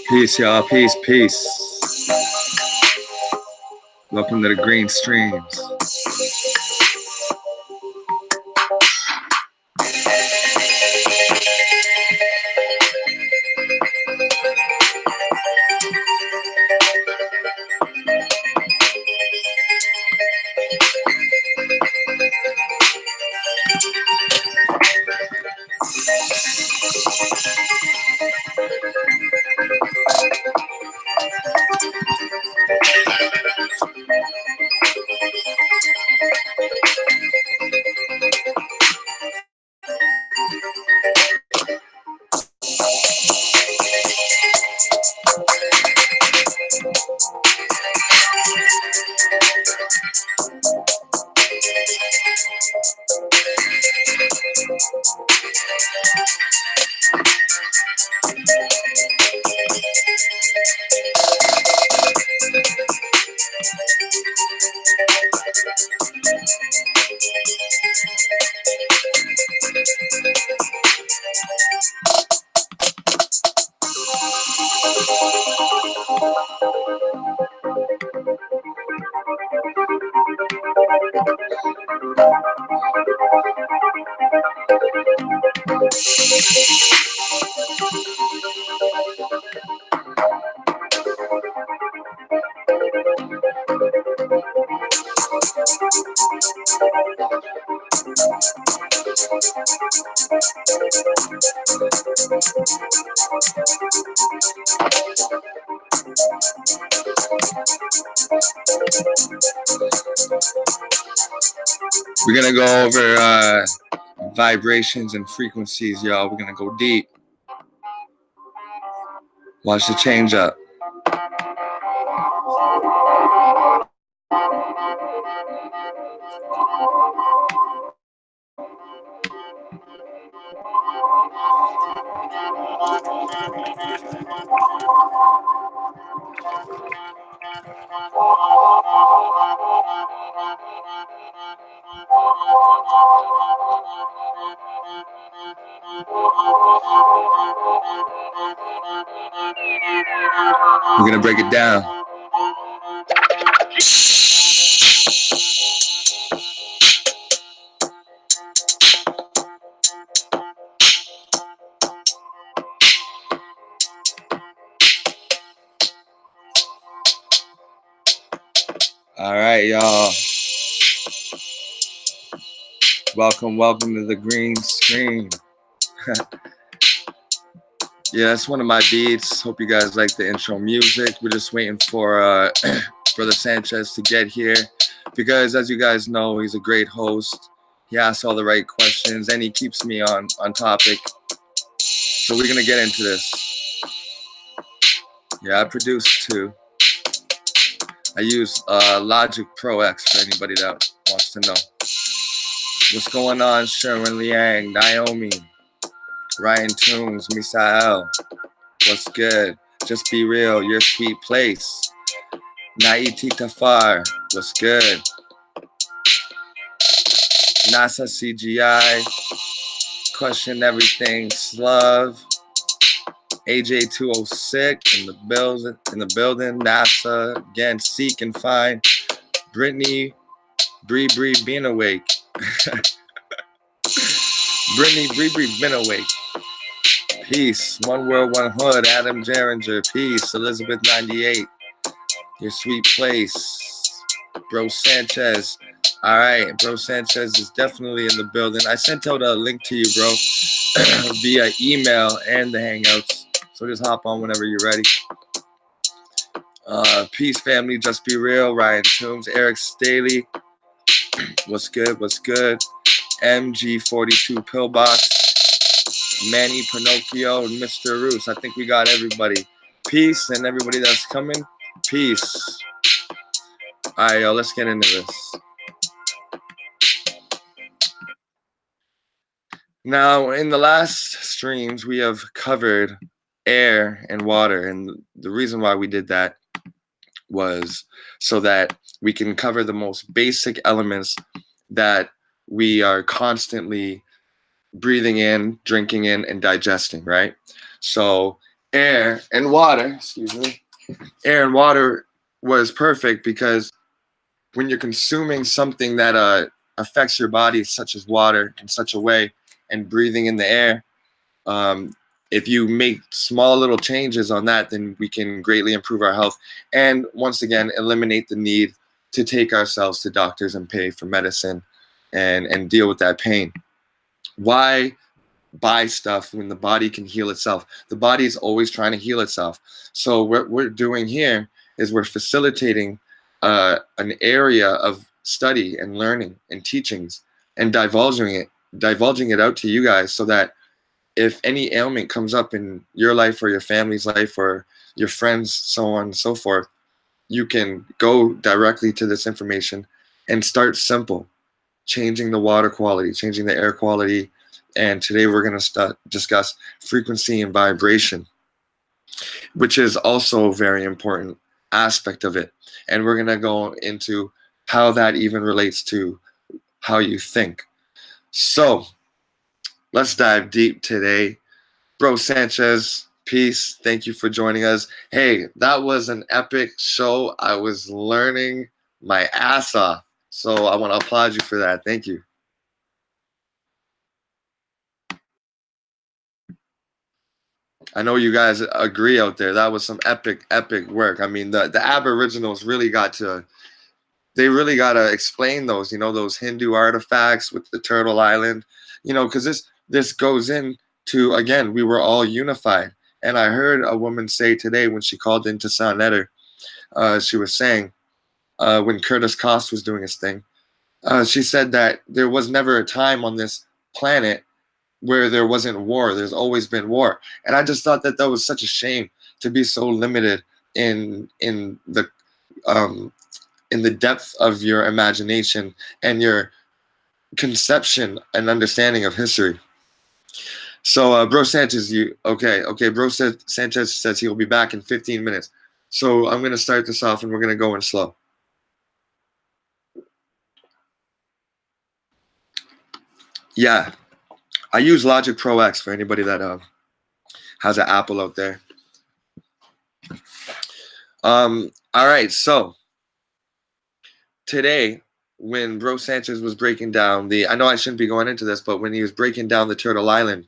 Peace, y'all. Peace, peace. Welcome to the Green Streams. We're gonna go over vibrations and frequencies, y'all. We're gonna go deep. Watch the change up. We're gonna break it down. All right, y'all. Welcome to the Green Screen. Yeah, that's one of my beats. Hope you guys like the intro music. We're just waiting for Brother Sanchez to get here because, as you guys know, he's a great host. He asks all the right questions and he keeps me on topic. So we're gonna get into this. Yeah, I produce too. I use Logic Pro X for anybody that wants to know. What's going on, Sherwin Liang, Naomi, Ryan Toombs, Misael? What's good? Just be real, your sweet place. Naiti Tafar, what's good? NASA CGI, question everything, Slav, AJ206 in the building, NASA again, seek and find, Brittany, Bree been awake. Brittany Bree been awake. Peace. One world, one hood. Adam Geringer. Peace. Elizabeth 98. Your sweet place. Bro Sanchez. All right. Bro Sanchez is definitely in the building. I sent out a link to you, bro, via email and the Hangouts. So just hop on whenever you're ready. Peace, family. Just be real. Ryan Toombs. Eric Staley. What's good? What's good? MG42 Pillbox. Manny Pinocchio and Mr. Roos. I think we got everybody. Peace, and everybody that's coming. Peace. All right, yo, let's get into this. Now, in the last streams, we have covered air and water, and the reason why we did that was so that we can cover the most basic elements that we are constantly breathing in, drinking in, and digesting, right? So air and water, excuse me, air and water was perfect because when you're consuming something that affects your body, such as water, in such a way, and breathing in the air, um, if you make small little changes on that, then we can greatly improve our health and once again eliminate the need to take ourselves to doctors and pay for medicine and deal with that pain. Why buy stuff when the body can heal itself? The body is always trying to heal itself. So what we're doing here is we're facilitating an area of study and learning and teachings and divulging it out to you guys so that if any ailment comes up in your life or your family's life or your friends, so on and so forth, you can go directly to this information and start simple, changing the water quality, changing the air quality. And today we're going to discuss frequency and vibration, which is also a very important aspect of it. And we're going to go into how that even relates to how you think. So let's dive deep today. Bro Sanchez, peace. Thank you for joining us. Hey, that was an epic show. I was learning my ass off. So I want to applaud you for that. Thank you. I know you guys agree out there. That was some epic, epic work. I mean, the Aboriginals really got to explain those, those Hindu artifacts with the Turtle Island, because this goes into, again, we were all unified. And I heard a woman say today when she called into Sound Eder, she was saying, when Curtis Koss was doing his thing, she said that there was never a time on this planet where there wasn't war. There's always been war. And I just thought that was such a shame to be so limited in the depth of your imagination and your conception and understanding of history. So, Bro Sanchez, Bro Sanchez says he will be back in 15 minutes. So I'm going to start this off and we're going to go in slow. Yeah, I use Logic Pro X for anybody that has an Apple out there. All right, so today, when Bro Sanchez was breaking down I know I shouldn't be going into this, but when he was breaking down the Turtle Island,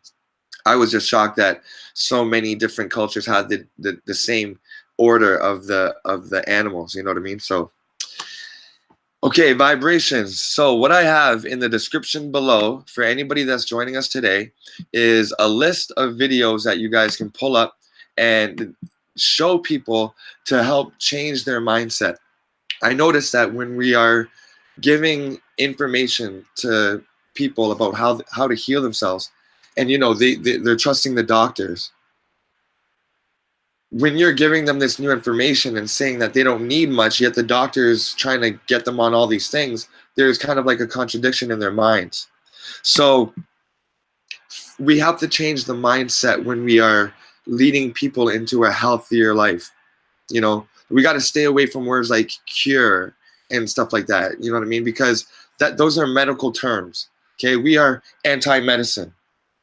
I was just shocked that so many different cultures had the same order of the animals. You know what I mean? So, okay, vibrations. So what I have in the description below for anybody that's joining us today is a list of videos that you guys can pull up and show people to help change their mindset. I noticed that when we are giving information to people about how to heal themselves, and they're trusting the doctors. When you're giving them this new information and saying that they don't need much, yet the doctor is trying to get them on all these things, there's kind of like a contradiction in their minds. So we have to change the mindset when we are leading people into a healthier life. We got to stay away from words like cure and stuff like that. You know what I mean? Because those are medical terms. Okay, we are anti-medicine.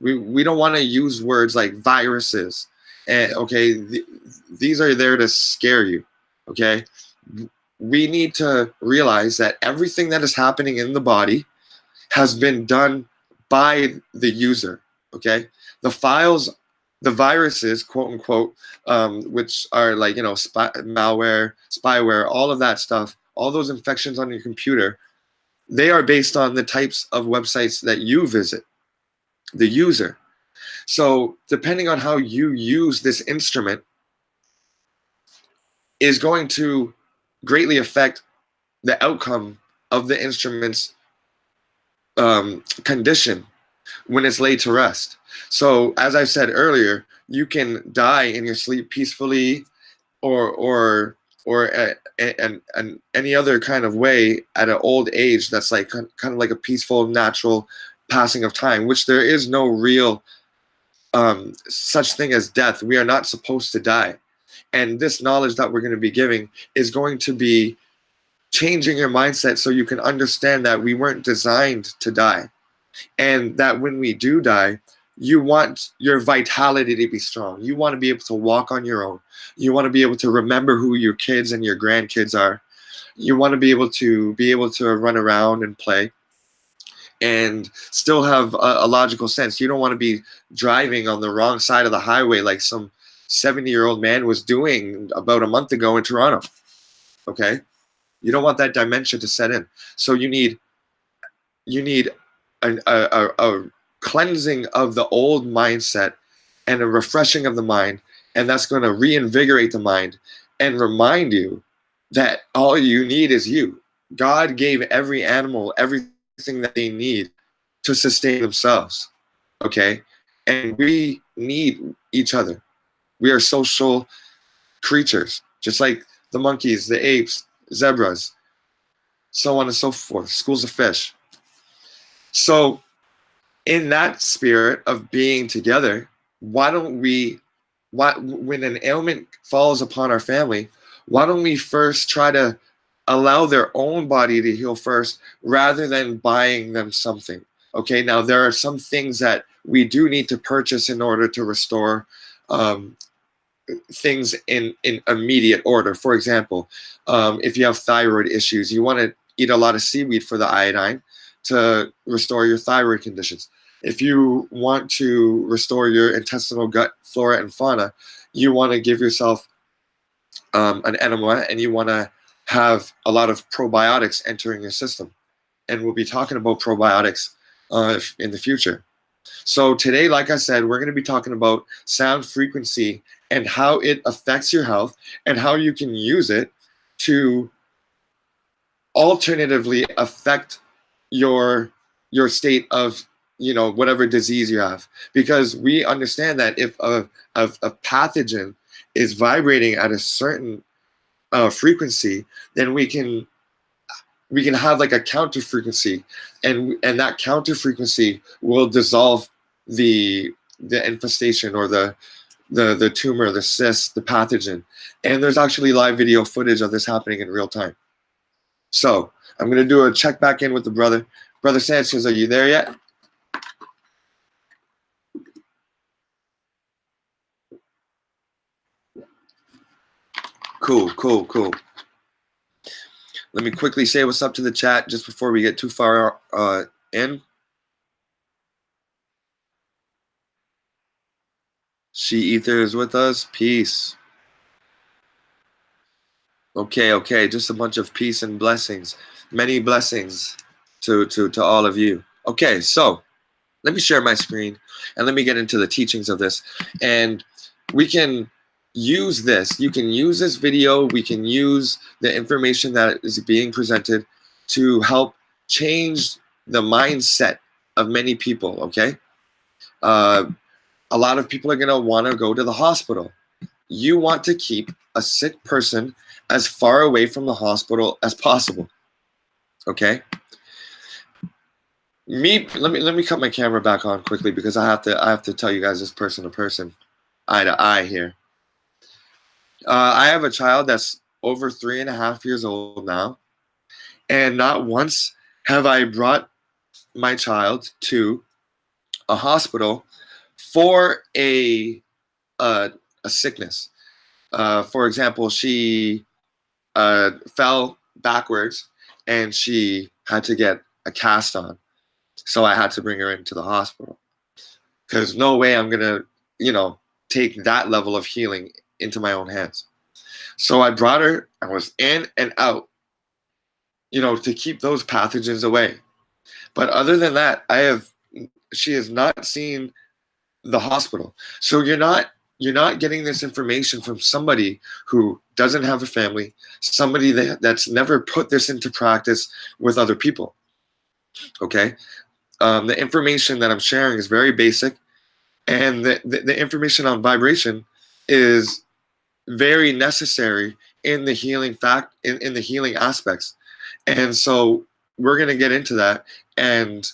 We don't want to use words like viruses. And these are there to scare you. Okay, we need to realize that everything that is happening in the body has been done by the user. Okay, the files, the viruses, quote unquote, which are like malware, spyware, all of that stuff, all those infections on your computer, they are based on the types of websites that you visit, the user. So depending on how you use this instrument is going to greatly affect the outcome of the instrument's condition when it's laid to rest. So as I said earlier, you can die in your sleep peacefully or any other kind of way at an old age that's like kind of like a peaceful, natural passing of time, which there is no real such thing as death. We are not supposed to die. And this knowledge that we're going to be giving is going to be changing your mindset so you can understand that we weren't designed to die. And that when we do die, you want your vitality to be strong. You want to be able to walk on your own. You want to be able to remember who your kids and your grandkids are. You want to be able to run around and play and still have a logical sense. You don't want to be driving on the wrong side of the highway like some 70-year-old man was doing about a month ago in Toronto. Okay? You don't want that dementia to set in. So you need a cleansing of the old mindset and a refreshing of the mind, and that's going to reinvigorate the mind and remind you that all you need is you. God gave every animal everything that they need to sustain themselves, okay? And we need each other. We are social creatures, just like the monkeys, the apes, zebras, so on and so forth, schools of fish. So in that spirit of being together, why don't we, when an ailment falls upon our family, why don't we first try to allow their own body to heal first rather than buying them something? Okay, now there are some things that we do need to purchase in order to restore things in immediate order. For example, if you have thyroid issues, you want to eat a lot of seaweed for the iodine to restore your thyroid conditions. If you want to restore your intestinal gut flora and fauna, you want to give yourself an enema, and you want to have a lot of probiotics entering your system. And we'll be talking about probiotics in the future. So today, like I said, we're going to be talking about sound frequency and how it affects your health and how you can use it to alternatively affect your state of, you know, whatever disease you have. Because we understand that if a pathogen is vibrating at a certain frequency, then we can have like a counter frequency, and that counter frequency will dissolve the infestation or the tumor, the cyst, the pathogen. And there's actually live video footage of this happening in real time. So I'm going to do a check back in with the brother. Brother Sanchez, are you there yet? Cool. Let me quickly say what's up to the chat just before we get too far in. She Ether is with us. Peace. Okay. Just a bunch of peace and blessings. Many blessings to all of you. Okay, so let me share my screen and let me get into the teachings of this. And we can use this. You can use this video. We can use the information that is being presented to help change the mindset of many people, okay? A lot of people are going to want to go to the hospital. You want to keep a sick person as far away from the hospital as possible, okay? Let me cut my camera back on quickly because I have to tell you guys this person to person, eye to eye here. I have a child that's over 3.5 years old now, and not once have I brought my child to a hospital for a sickness. For example, she fell backwards and she had to get a cast on. So I had to bring her into the hospital because no way I'm going to, you know, take that level of healing into my own hands. So I brought her. I was in and out, you know, to keep those pathogens away. But other than that, she has not seen the hospital. So you're not getting this information from somebody who doesn't have a family, somebody that's never put this into practice with other people. Okay? The information that I'm sharing is very basic, and the information on vibration is very necessary in the healing in the healing aspects. And so we're going to get into that, and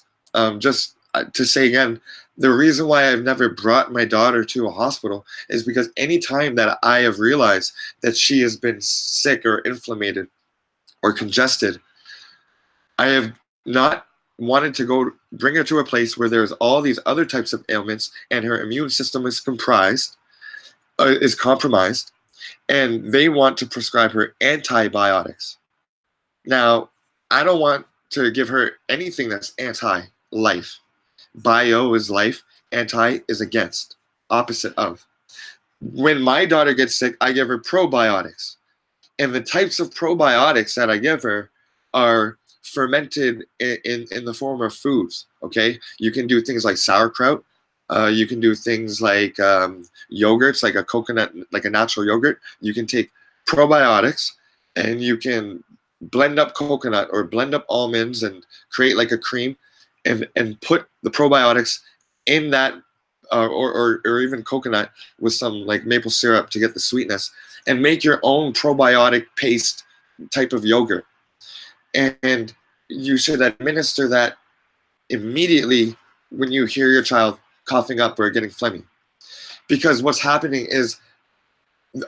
just to say again, the reason why I've never brought my daughter to a hospital is because any time that I have realized that she has been sick or inflamed or congested, I have not wanted to go bring her to a place where there's all these other types of ailments and her immune system is compromised, and they want to prescribe her antibiotics. Now, I don't want to give her anything that's anti-life. Bio is life, anti is against, opposite of. When my daughter gets sick, I give her probiotics. And the types of probiotics that I give her are fermented in the form of foods, okay? You can do things like sauerkraut. You can do things like yogurts, like a coconut, like a natural yogurt. You can take probiotics and you can blend up coconut or blend up almonds and create like a cream and put the probiotics in that or even coconut with some like maple syrup to get the sweetness, and make your own probiotic paste type of yogurt. And you should administer that immediately when you hear your child coughing up or getting phlegmy. Because what's happening is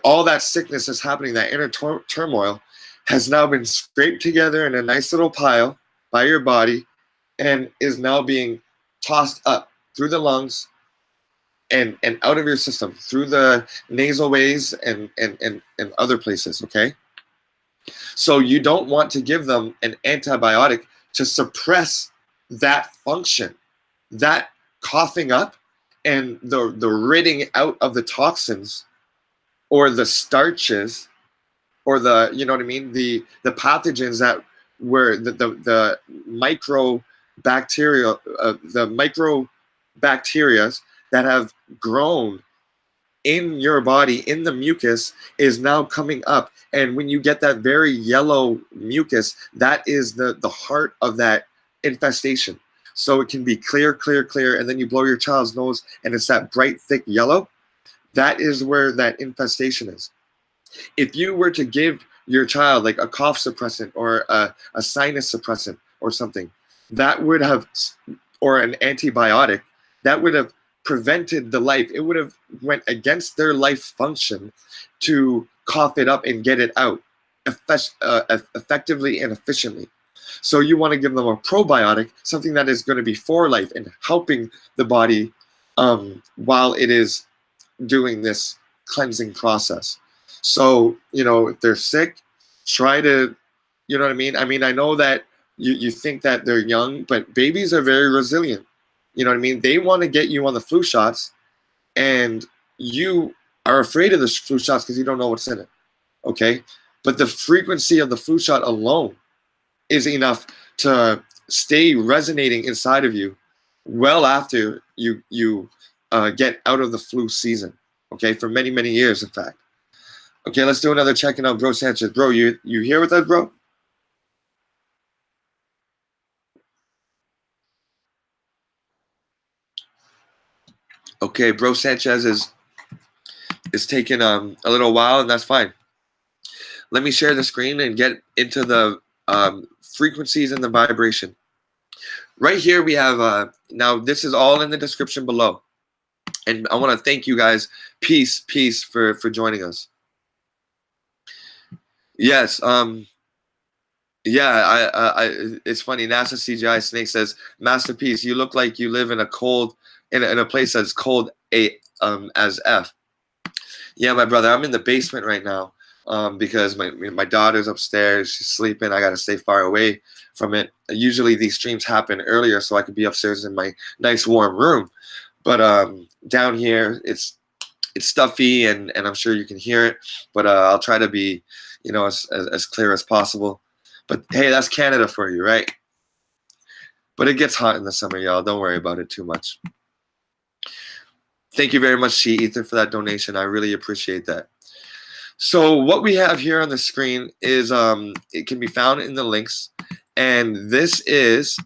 all that sickness is happening, that inner turmoil has now been scraped together in a nice little pile by your body and is now being tossed up through the lungs and out of your system, through the nasal ways and other places, okay? So you don't want to give them an antibiotic to suppress that function, that coughing up and the ridding out of the toxins or the starches or the, you know what I mean, the pathogens that were the microbacteria, the microbacteria that have grown in your body, in the mucus, is now coming up. And when you get that very yellow mucus, that is the heart of that infestation. So it can be clear, clear, clear, and then you blow your child's nose and it's that bright, thick yellow. That is where that infestation is. If you were to give your child like a cough suppressant or a sinus suppressant or something, that would have, or an antibiotic, that would have prevented the life. It would have went against their life function to cough it up and get it out effectively and efficiently. So you want to give them a probiotic, something that is going to be for life and helping the body while it is doing this cleansing process. So, you know, if they're sick, try to, you know what I mean? I mean, I know that you think that they're young, but babies are very resilient. You know what I mean? They want to get you on the flu shots, and you are afraid of the flu shots because you don't know what's in it, okay? But the frequency of the flu shot alone is enough to stay resonating inside of you well after you get out of the flu season, okay? For many, many years, in fact. Okay, let's do another check-in on Bro Sanchez. Bro, you here with us, bro? Okay, Bro Sanchez is taking a little while, and that's fine. Let me share the screen and get into the frequencies and the vibration. Right here we have, now this is all in the description below. And I want to thank you guys, peace, for joining us. Yes, yeah, it's funny. NASA CGI Snake says, Masterpiece, you look like you live in a place that's cold as F. Yeah, my brother, I'm in the basement right now because my daughter's upstairs. She's sleeping. I got to stay far away from it. Usually these streams happen earlier so I could be upstairs in my nice warm room. But down here, it's stuffy and I'm sure you can hear it. But I'll try to be, you know, as clear as possible. But hey, that's Canada for you, right? But it gets hot in the summer, y'all. Don't worry about it too much. Thank you very much, She Ether, for that donation. I really appreciate that. So what we have here on the screen is it can be found in the links, and this is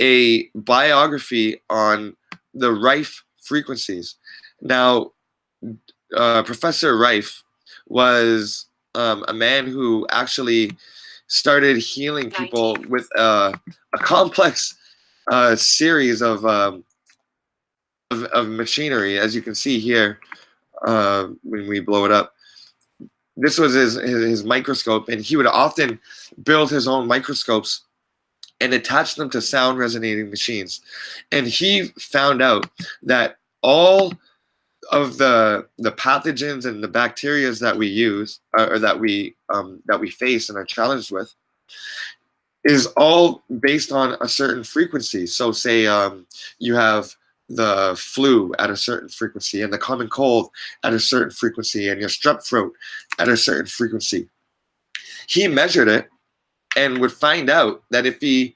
a biography on the Rife frequencies. Now, Professor Rife was a man who actually started healing people with a complex series of of machinery, as you can see here, when we blow it up. This was his microscope, and he would often build his own microscopes and attach them to sound resonating machines. And he found out that all of the pathogens and the bacteria that we use, or that we face and are challenged with, is all based on a certain frequency. So say you have the flu at a certain frequency, and the common cold at a certain frequency, and your strep throat at a certain frequency. He measured it and would find out that if he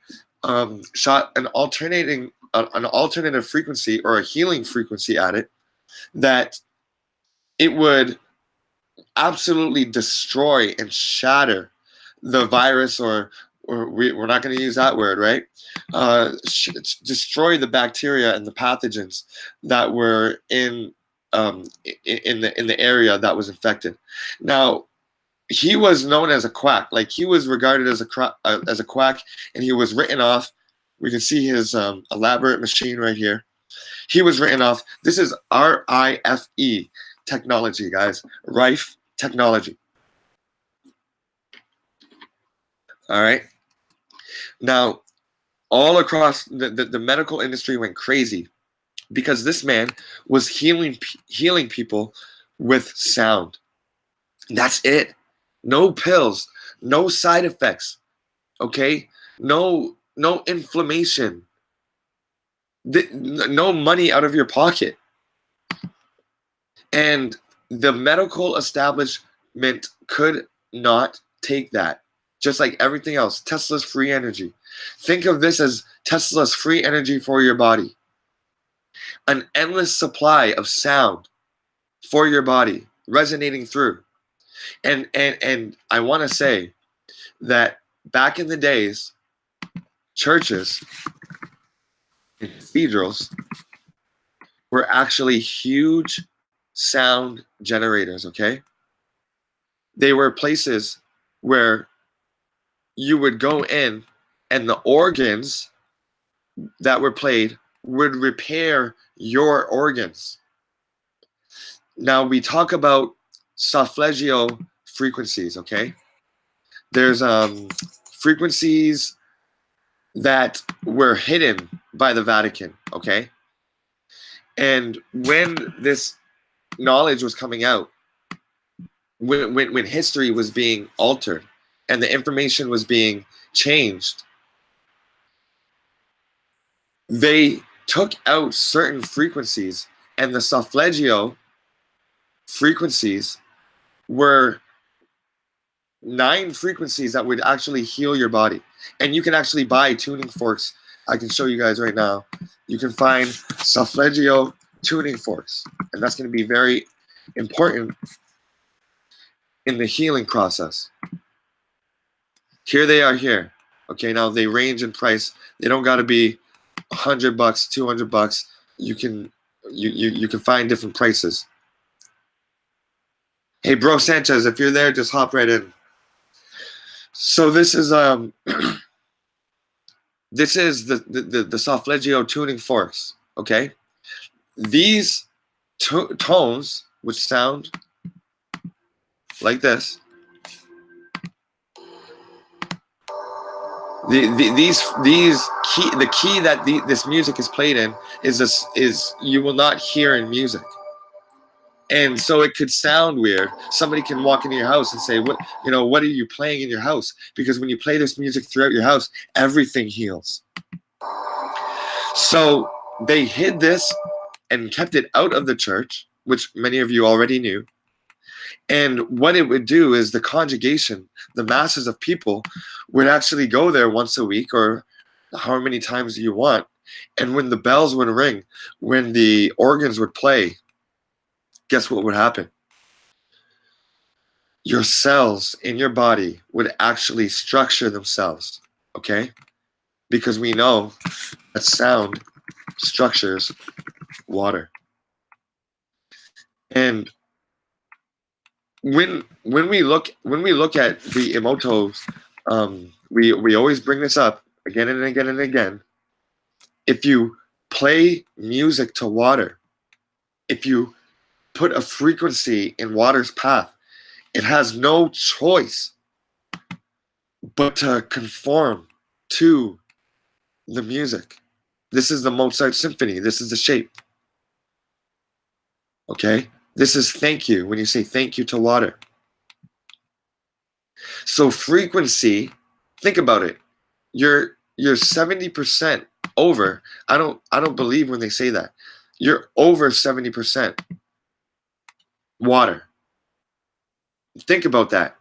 shot an alternative frequency or a healing frequency at it, that it would absolutely destroy and shatter the virus, or we're not going to use that word, right? Destroy the bacteria and the pathogens that were in the area that was infected. Now, he was known as a quack. Like, he was regarded as a quack, and he was written off. We can see his elaborate machine right here. He was written off. This is RIFE technology, guys. Rife technology. All right. Now, all across the medical industry went crazy because this man was healing people with sound. That's it. No pills, no side effects. Okay? No inflammation. No money out of your pocket. And the medical establishment could not take that. Just like everything else, Tesla's free energy. Think of this as Tesla's free energy for your body. An endless supply of sound for your body, resonating through. And I want to say that back in the days, churches and cathedrals were actually huge sound generators, okay? They were places where you would go in, and the organs that were played would repair your organs. Now, we talk about solfeggio frequencies, okay? There's frequencies that were hidden by the Vatican, okay? And when this knowledge was coming out, when history was being altered and the information was being changed, they took out certain frequencies, and the solfeggio frequencies were 9 frequencies that would actually heal your body. And you can actually buy tuning forks. I can show you guys right now. You can find solfeggio tuning forks, and that's going to be very important in the healing process. Here they are here. Okay, now they range in price. They don't got to be $100, $200. You can find different prices. Hey, bro Sanchez, if you're there, just hop right in. So this is this is the solfeggio tuning forks. Okay, these tones, which sound like this, the key that this music is played in is you will not hear in music. And so it could sound weird. Somebody can walk into your house and say, what are you playing in your house? Because when you play this music throughout your house, everything heals. So they hid this and kept it out of the church, which many of you already knew. And what it would do is the congregation, the masses of people, would actually go there once a week, or however many times you want. And when the bells would ring, when the organs would play, guess what would happen? Your cells in your body would actually structure themselves, okay? Because we know that sound structures water. And when we look at the Emotos, we always bring this up again and again and again. If you play music to water, if you put a frequency in water's path, it has no choice but to conform to the music. This is the Mozart symphony. This is the shape. Okay? This is thank you, when you say thank you to water. So frequency, think about it. You're 70% over. I don't believe when they say that. You're over 70% water. Think about that.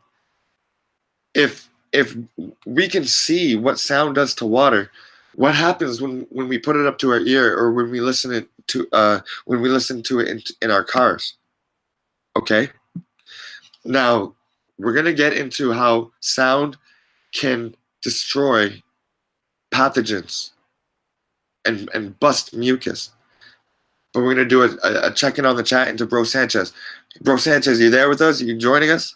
If we can see what sound does to water, what happens when we put it up to our ear, or when we listen to it in our cars? Okay? Now, we're going to get into how sound can destroy pathogens and bust mucus. But we're going to do a check-in on the chat into Bro Sanchez. Bro Sanchez, are you there with us? Are you joining us?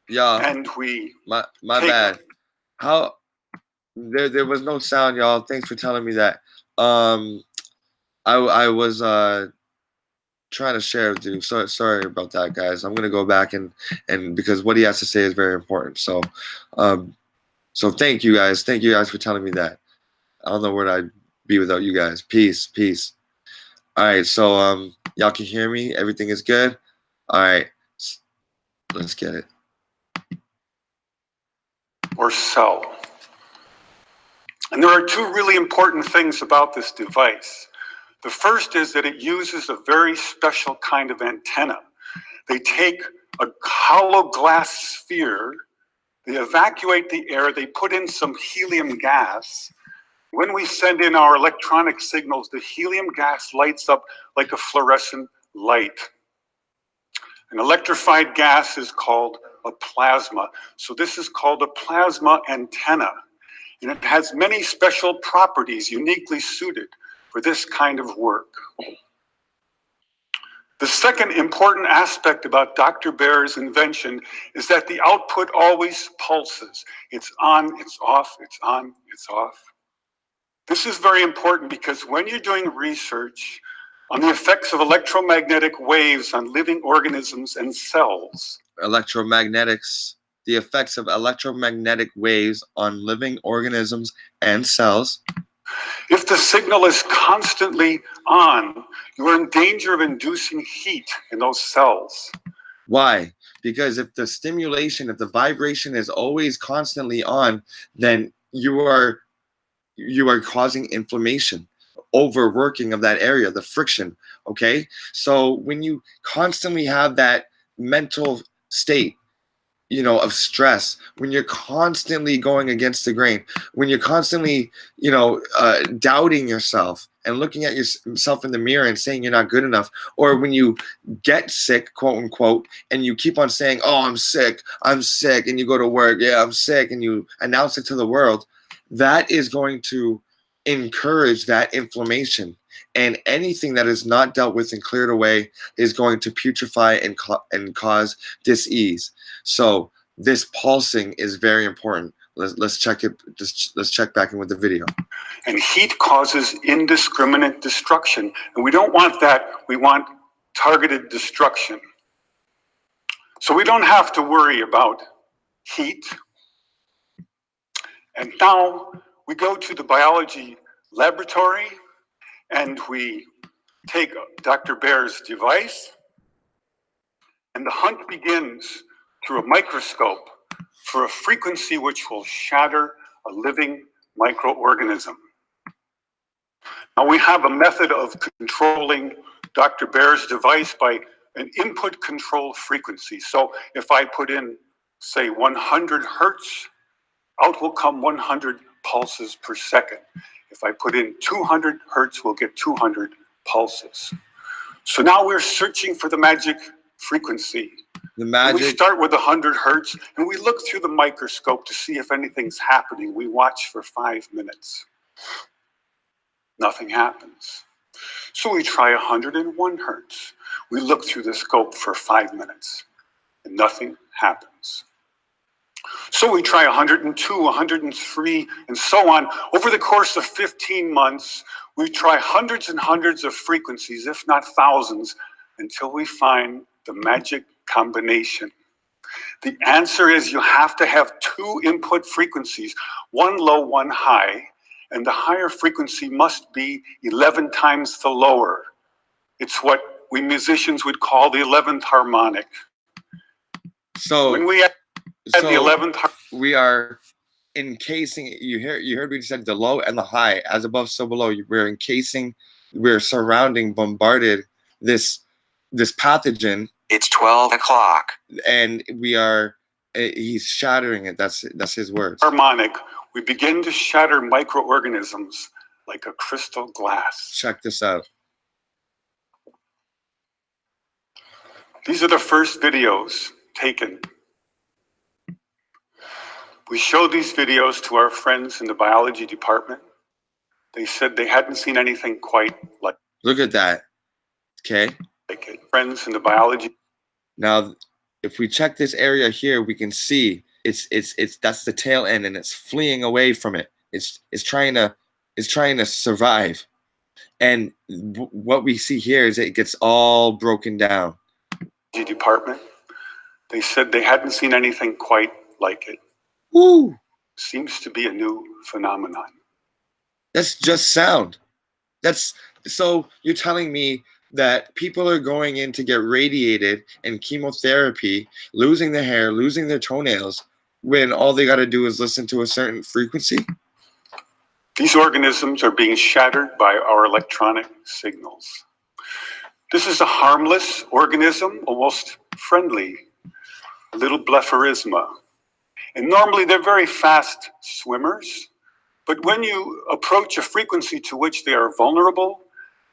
Yeah. And we my bad. How there was no sound, y'all. Thanks for telling me that. I was trying to share with you. So sorry about that, guys. I'm gonna go back and because what he has to say is very important. So thank you guys. Thank you guys for telling me that. I don't know where I'd be without you guys. Peace, peace. All right, so y'all can hear me. Everything is good. All right, let's get it. Or cell. And there are two really important things about this device. The first is that it uses a very special kind of antenna. They take a hollow glass sphere, they evacuate the air, they put in some helium gas. When we send in our electronic signals, the helium gas lights up like a fluorescent light. An electrified gas is called a plasma. So this is called a plasma antenna. And it has many special properties uniquely suited for this kind of work. The second important aspect about Dr. Baer's invention is that the output always pulses. It's on, it's off, it's on, it's off. This is very important because when you're doing research on the effects of electromagnetic waves on living organisms and cells. Electromagnetics, the effects of electromagnetic waves on living organisms and cells. If the signal is constantly on, you are in danger of inducing heat in those cells. Why? Because if the stimulation, if the vibration is always constantly on, then you are causing inflammation, overworking of that area, the friction. Okay, so when you constantly have that mental state, of stress, when you're constantly going against the grain, when you're constantly, doubting yourself and looking at yourself in the mirror and saying you're not good enough, or when you get sick, quote unquote, and you keep on saying, oh, I'm sick, and you go to work, yeah, I'm sick, and you announce it to the world, that is going to encourage that inflammation. And anything that is not dealt with and cleared away is going to putrefy and cause dis-ease. So this pulsing is very important. Let's check it. Let's check back in with the video. And heat causes indiscriminate destruction. And we don't want that. We want targeted destruction. So we don't have to worry about heat. And now we go to the biology laboratory and we take Dr. Baer's device, and the hunt begins through a microscope for a frequency which will shatter a living microorganism. Now we have a method of controlling Dr. Baer's device by an input control frequency. So if I put in, say, 100 hertz, out will come 100 pulses per second. If I put in 200 hertz, we'll get 200 pulses. So now we're searching for the magic frequency. The magic. We start with 100 hertz and we look through the microscope to see if anything's happening. We watch for 5 minutes. Nothing happens. So we try 101 hertz. We look through the scope for 5 minutes and nothing happens. So we try 102, 103, and so on. Over the course of 15 months, we try hundreds and hundreds of frequencies, if not thousands, until we find the magic combination. The answer is you have to have two input frequencies, one low, one high, and the higher frequency must be 11 times the lower. It's what we musicians would call the 11th harmonic. So when we add the 11th, we are encasing. You heard we said the low and the high, as above, so below. We're encasing. We're surrounding, bombarded this pathogen. It's 12 o'clock, and we are. He's shattering it. That's his words. Harmonic. We begin to shatter microorganisms like a crystal glass. Check this out. These are the first videos taken. We showed these videos to our friends in the biology department. They said they hadn't seen anything quite like. Look at that. Okay. Like it. Friends in the biology. Now, If we check this area here, we can see it's that's the tail end, and it's fleeing away from it. It's trying to survive. And what we see here is it gets all broken down. The department, they said they hadn't seen anything quite like it. Woo! Seems to be a new phenomenon. That's just sound. That's so you're telling me that people are going in to get radiated and chemotherapy, losing their hair, losing their toenails, when all they got to do is listen to a certain frequency? These organisms are being shattered by our electronic signals. This is a harmless organism, almost friendly, a little blepharisma. And normally they're very fast swimmers, but when you approach a frequency to which they are vulnerable,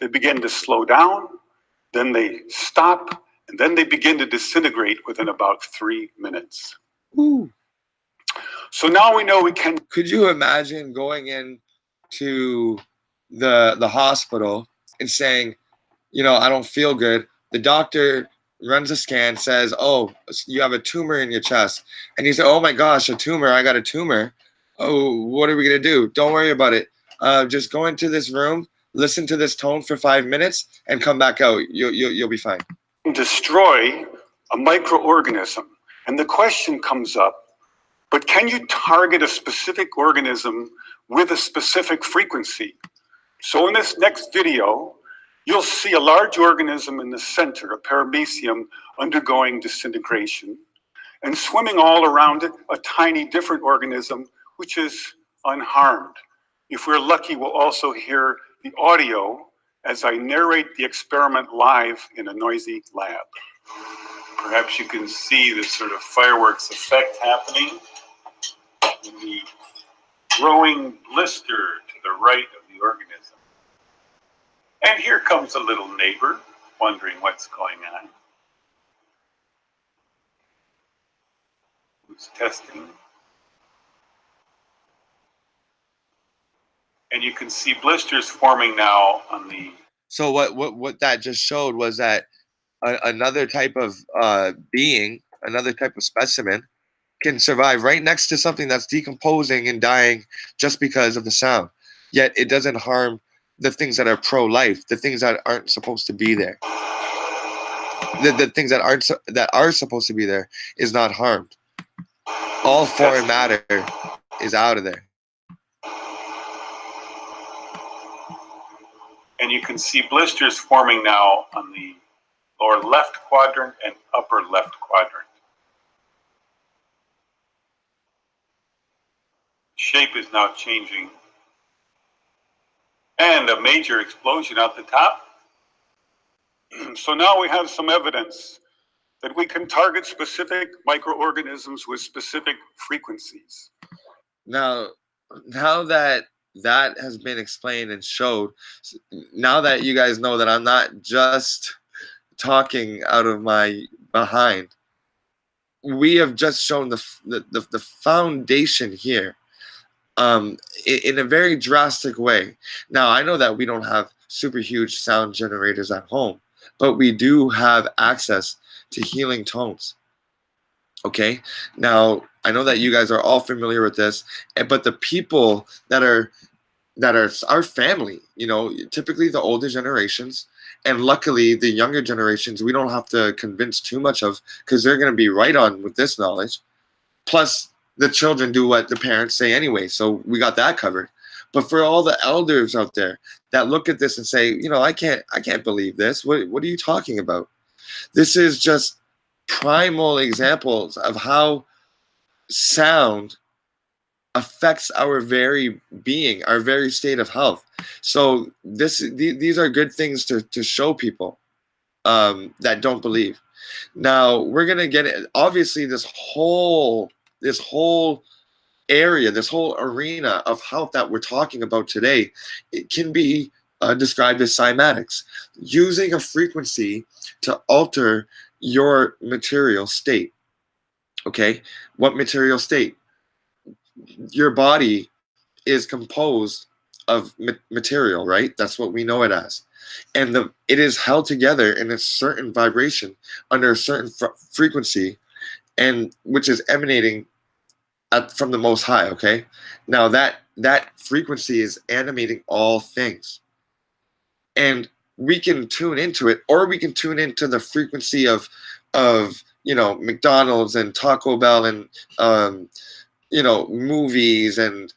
they begin to slow down, then they stop, and then they begin to disintegrate within about 3 minutes. Ooh. So now we know we can. Could you imagine going in to the hospital and saying, you know, I don't feel good. The doctor runs a scan, says, oh, you have a tumor in your chest. And you say, oh my gosh, a tumor, I got a tumor. Oh, what are we going to do? Don't worry about it. Just go into this room, listen to this tone for 5 minutes, and come back out. You'll be fine. Destroy a microorganism. And the question comes up, but can you target a specific organism with a specific frequency? So in this next video, you'll see a large organism in the center, a paramecium, undergoing disintegration, and swimming all around it, a tiny different organism, which is unharmed. If we're lucky, we'll also hear the audio as I narrate the experiment live in a noisy lab. Perhaps you can see this sort of fireworks effect happening in the growing blister to the right of the organism. And here comes a little neighbor wondering what's going on. Who's testing. And you can see blisters forming now on the. So what that just showed was that another type of being, another type of specimen, can survive right next to something that's decomposing and dying just because of the sound. Yet it doesn't harm the things that are pro-life, the things that aren't supposed to be there. The things that are supposed to be there is not harmed. All foreign matter is out of there. And you can see blisters forming now on the lower left quadrant and upper left quadrant. Shape is now changing. And a major explosion at the top. So now we have some evidence that we can target specific microorganisms with specific frequencies. Now that has been explained and showed, now that you guys know that I'm not just talking out of my behind, we have just shown the foundation here in a very drastic way. Now, I know that we don't have super huge sound generators at home, but we do have access to healing tones. Okay, now I know that you guys are all familiar with this, but the people that are our family, you know, typically the older generations, and luckily the younger generations, we don't have to convince too much of, because they're going to be right on with this knowledge. Plus, the children do what the parents say anyway, so we got that covered. But for all the elders out there that look at this and say, you know, I can't believe this. What are you talking about? This is just primal examples of how sound affects our very being, our very state of health. So these are good things to show people that don't believe. Now we're gonna get it. Obviously, this whole area, this whole arena of health that we're talking about today, it can be described as cymatics, using a frequency to alter your material state. Okay, what material state? Your body is composed of material, right? That's what we know it as. And it is held together in a certain vibration under a certain frequency, and which is emanating from the Most High. Okay, now that frequency is animating all things, and we can tune into it, or we can tune into the frequency of McDonald's and Taco Bell and movies and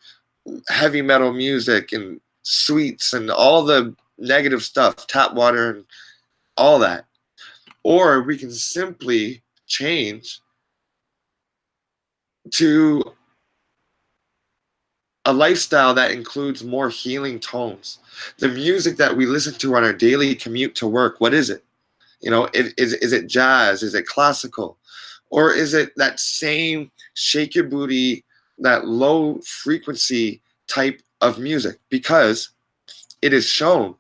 heavy metal music and sweets and all the negative stuff, tap water and all that. Or we can simply change to a lifestyle that includes more healing tones. The music that we listen to on our daily commute to work, what is it? Is it jazz? Is it classical? Or is it that same shake your booty, that low frequency type of music? Because it is shown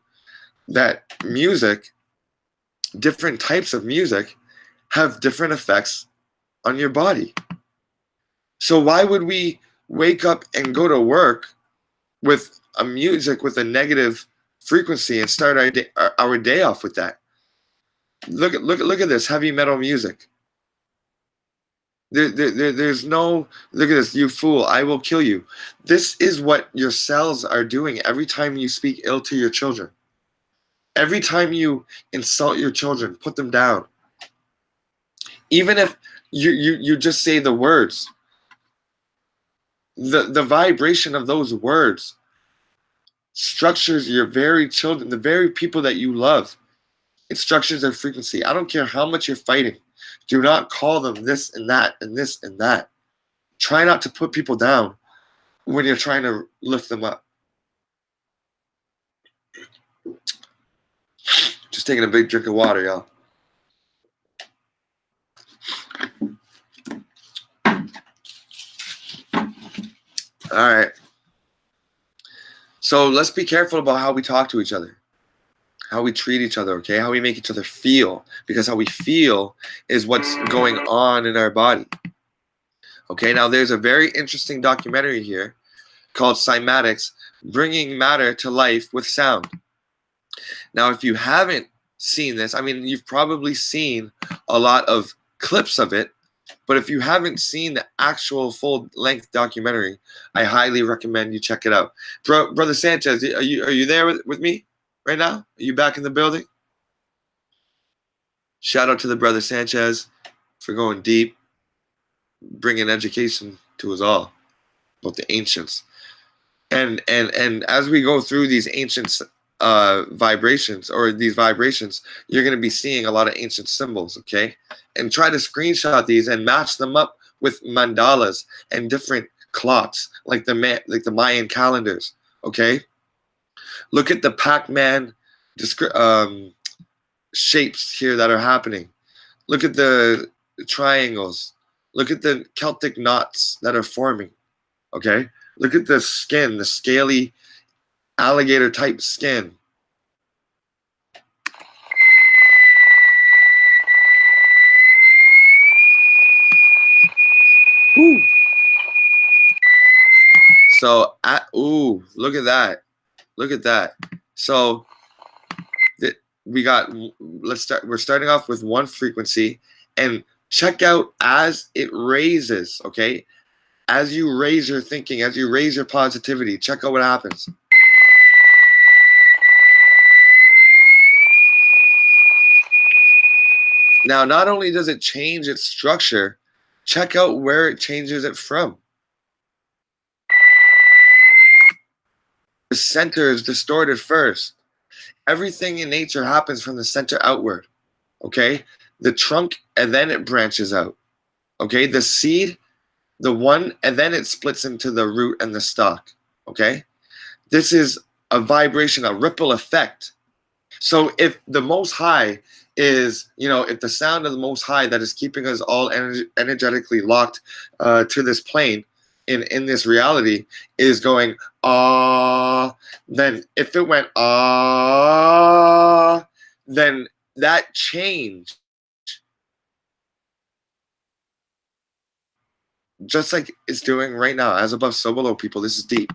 that music, different types of music, have different effects on your body. So why would we wake up and go to work with a music with a negative frequency and start our day off with that? Look at this heavy metal music. There's no, look at this, you fool, I will kill you. This is what your cells are doing every time you speak ill to your children. Every time you insult your children, put them down. Even if you just say the words, the vibration of those words structures your very children, the very people that you love. It structures their frequency. I don't care how much you're fighting. Do not call them this and that and this and that. Try not to put people down when you're trying to lift them up. Just taking a big drink of water, y'all. All right. So let's be careful about how we talk to each other, how we treat each other, okay? How we make each other feel, because how we feel is what's going on in our body. Okay, now there's a very interesting documentary here called Cymatics, Bringing Matter to Life with Sound. Now, if you haven't seen this, I mean, you've probably seen a lot of clips of it, but if you haven't seen the actual full-length documentary, I highly recommend you check it out. Brother Sanchez, are you there with me right now? Are you back in the building? Shout out to the Brother Sanchez for going deep, bringing education to us all about the ancients. And as we go through these ancient vibrations, you're going to be seeing a lot of ancient symbols, okay? And try to screenshot these and match them up with mandalas and different clocks, like the Mayan calendars, okay? Look at the Pac-Man shapes here that are happening. Look at the triangles. Look at the Celtic knots that are forming, okay? Look at the skin, the scaly alligator type skin. Ooh. So, look at that. Look at that. So, we're starting off with one frequency, and check out as it raises, okay? As you raise your thinking, as you raise your positivity, check out what happens. Now, not only does it change its structure, check out where it changes it from. The center is distorted first. Everything in nature happens from the center outward, okay? The trunk, and then it branches out, okay? The seed, the one, and then it splits into the root and the stalk, okay? This is a vibration, a ripple effect. So if the Most High is, if the sound of the Most High that is keeping us all energetically locked to this plane, in this reality, is going, ah, then if it went, ah, then that change, just like it's doing right now, as above, so below, people, this is deep.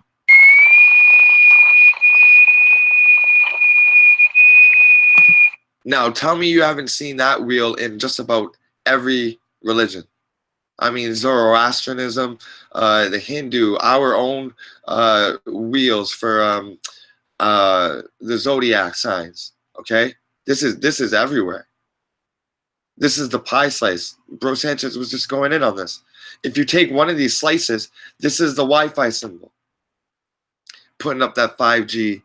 Now, tell me you haven't seen that wheel in just about every religion. I mean, Zoroastrianism, the Hindu, our own wheels for the zodiac signs. Okay, this is everywhere. This is the pie slice. Bro Sanchez was just going in on this. If you take one of these slices, this is the Wi-Fi symbol, putting up that 5G,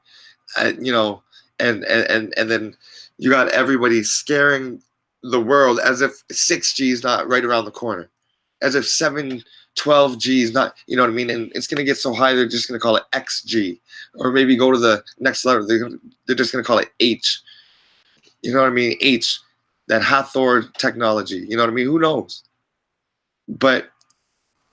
you know, and then you got everybody scaring the world as if 6G is not right around the corner, as if 712G is not, you know what I mean? And it's gonna get so high they're just gonna call it XG, or maybe go to the next level. They're just gonna call it H. You know what I mean? H, that Hathor technology. You know what I mean? Who knows? But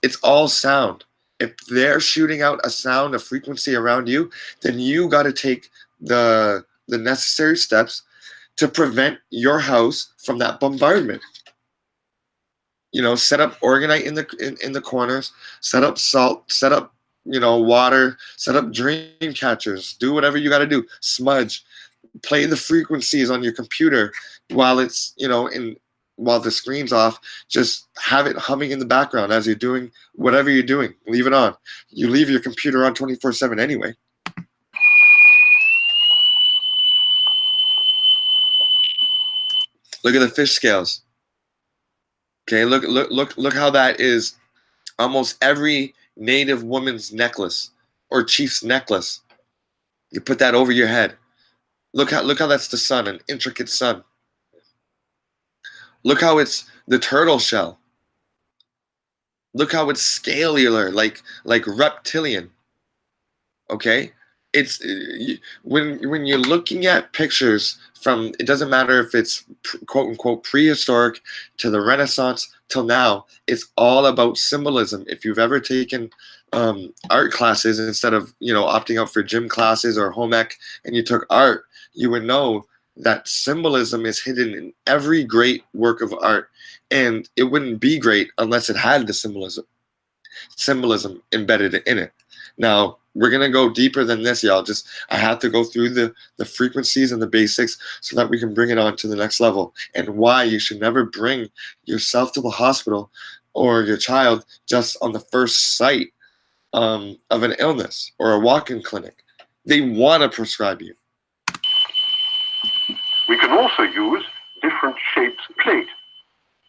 it's all sound. If they're shooting out a sound, a frequency around you, then you got to take the necessary steps to prevent your house from that bombardment. You know, set up organite in the corners, set up salt, set up, you know, water, set up dream catchers, do whatever you got to do. Smudge, play the frequencies on your computer while it's, you know, while the screen's off. Just have it humming in the background as you're doing whatever you're doing. Leave it on. You leave your computer on 24/7 anyway. Look at the fish scales. Okay, look how that is almost every native woman's necklace or chief's necklace. You put that over your head. Look how that's the sun, an intricate sun. Look how it's the turtle shell. Look how it's scalular, like reptilian. Okay, it's when you're looking at pictures from, it doesn't matter if it's quote unquote prehistoric to the Renaissance till now. It's all about symbolism. If you've ever taken art classes instead of, you know, opting out for gym classes or home ec, and you took art, you would know that symbolism is hidden in every great work of art, and it wouldn't be great unless it had the symbolism embedded in it. Now, we're gonna go deeper than this, y'all. I have to go through the frequencies and the basics so that we can bring it on to the next level, and why you should never bring yourself to the hospital or your child just on the first sight of an illness or a walk-in clinic. They want to prescribe you. We can also use different shapes plate.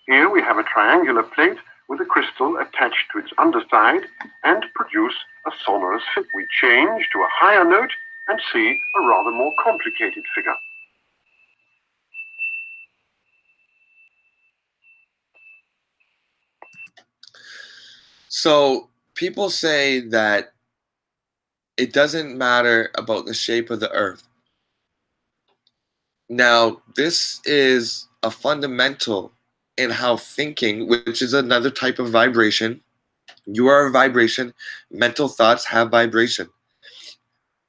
Here we have a triangular plate with a crystal attached to its underside and produce a sonorous fit. We change to a higher note and see a rather more complicated figure. So people say that it doesn't matter about the shape of the earth. Now, this is a fundamental in how thinking, which is another type of vibration. You are a vibration. Mental thoughts have vibration.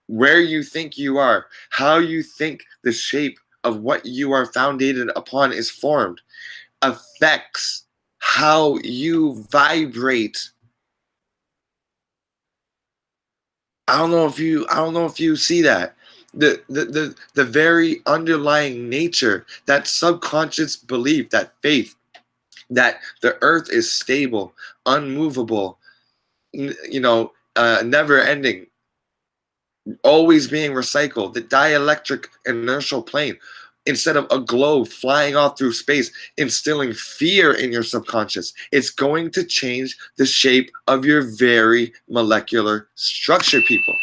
Where you think you are, how you think the shape of what you are founded upon is formed, affects how you vibrate. I don't know if you see that. The very underlying nature, that subconscious belief, that faith, that the earth is stable, unmovable, you know, never ending, always being recycled, the dielectric inertial plane, instead of a globe flying off through space, instilling fear in your subconscious, it's going to change the shape of your very molecular structure, people.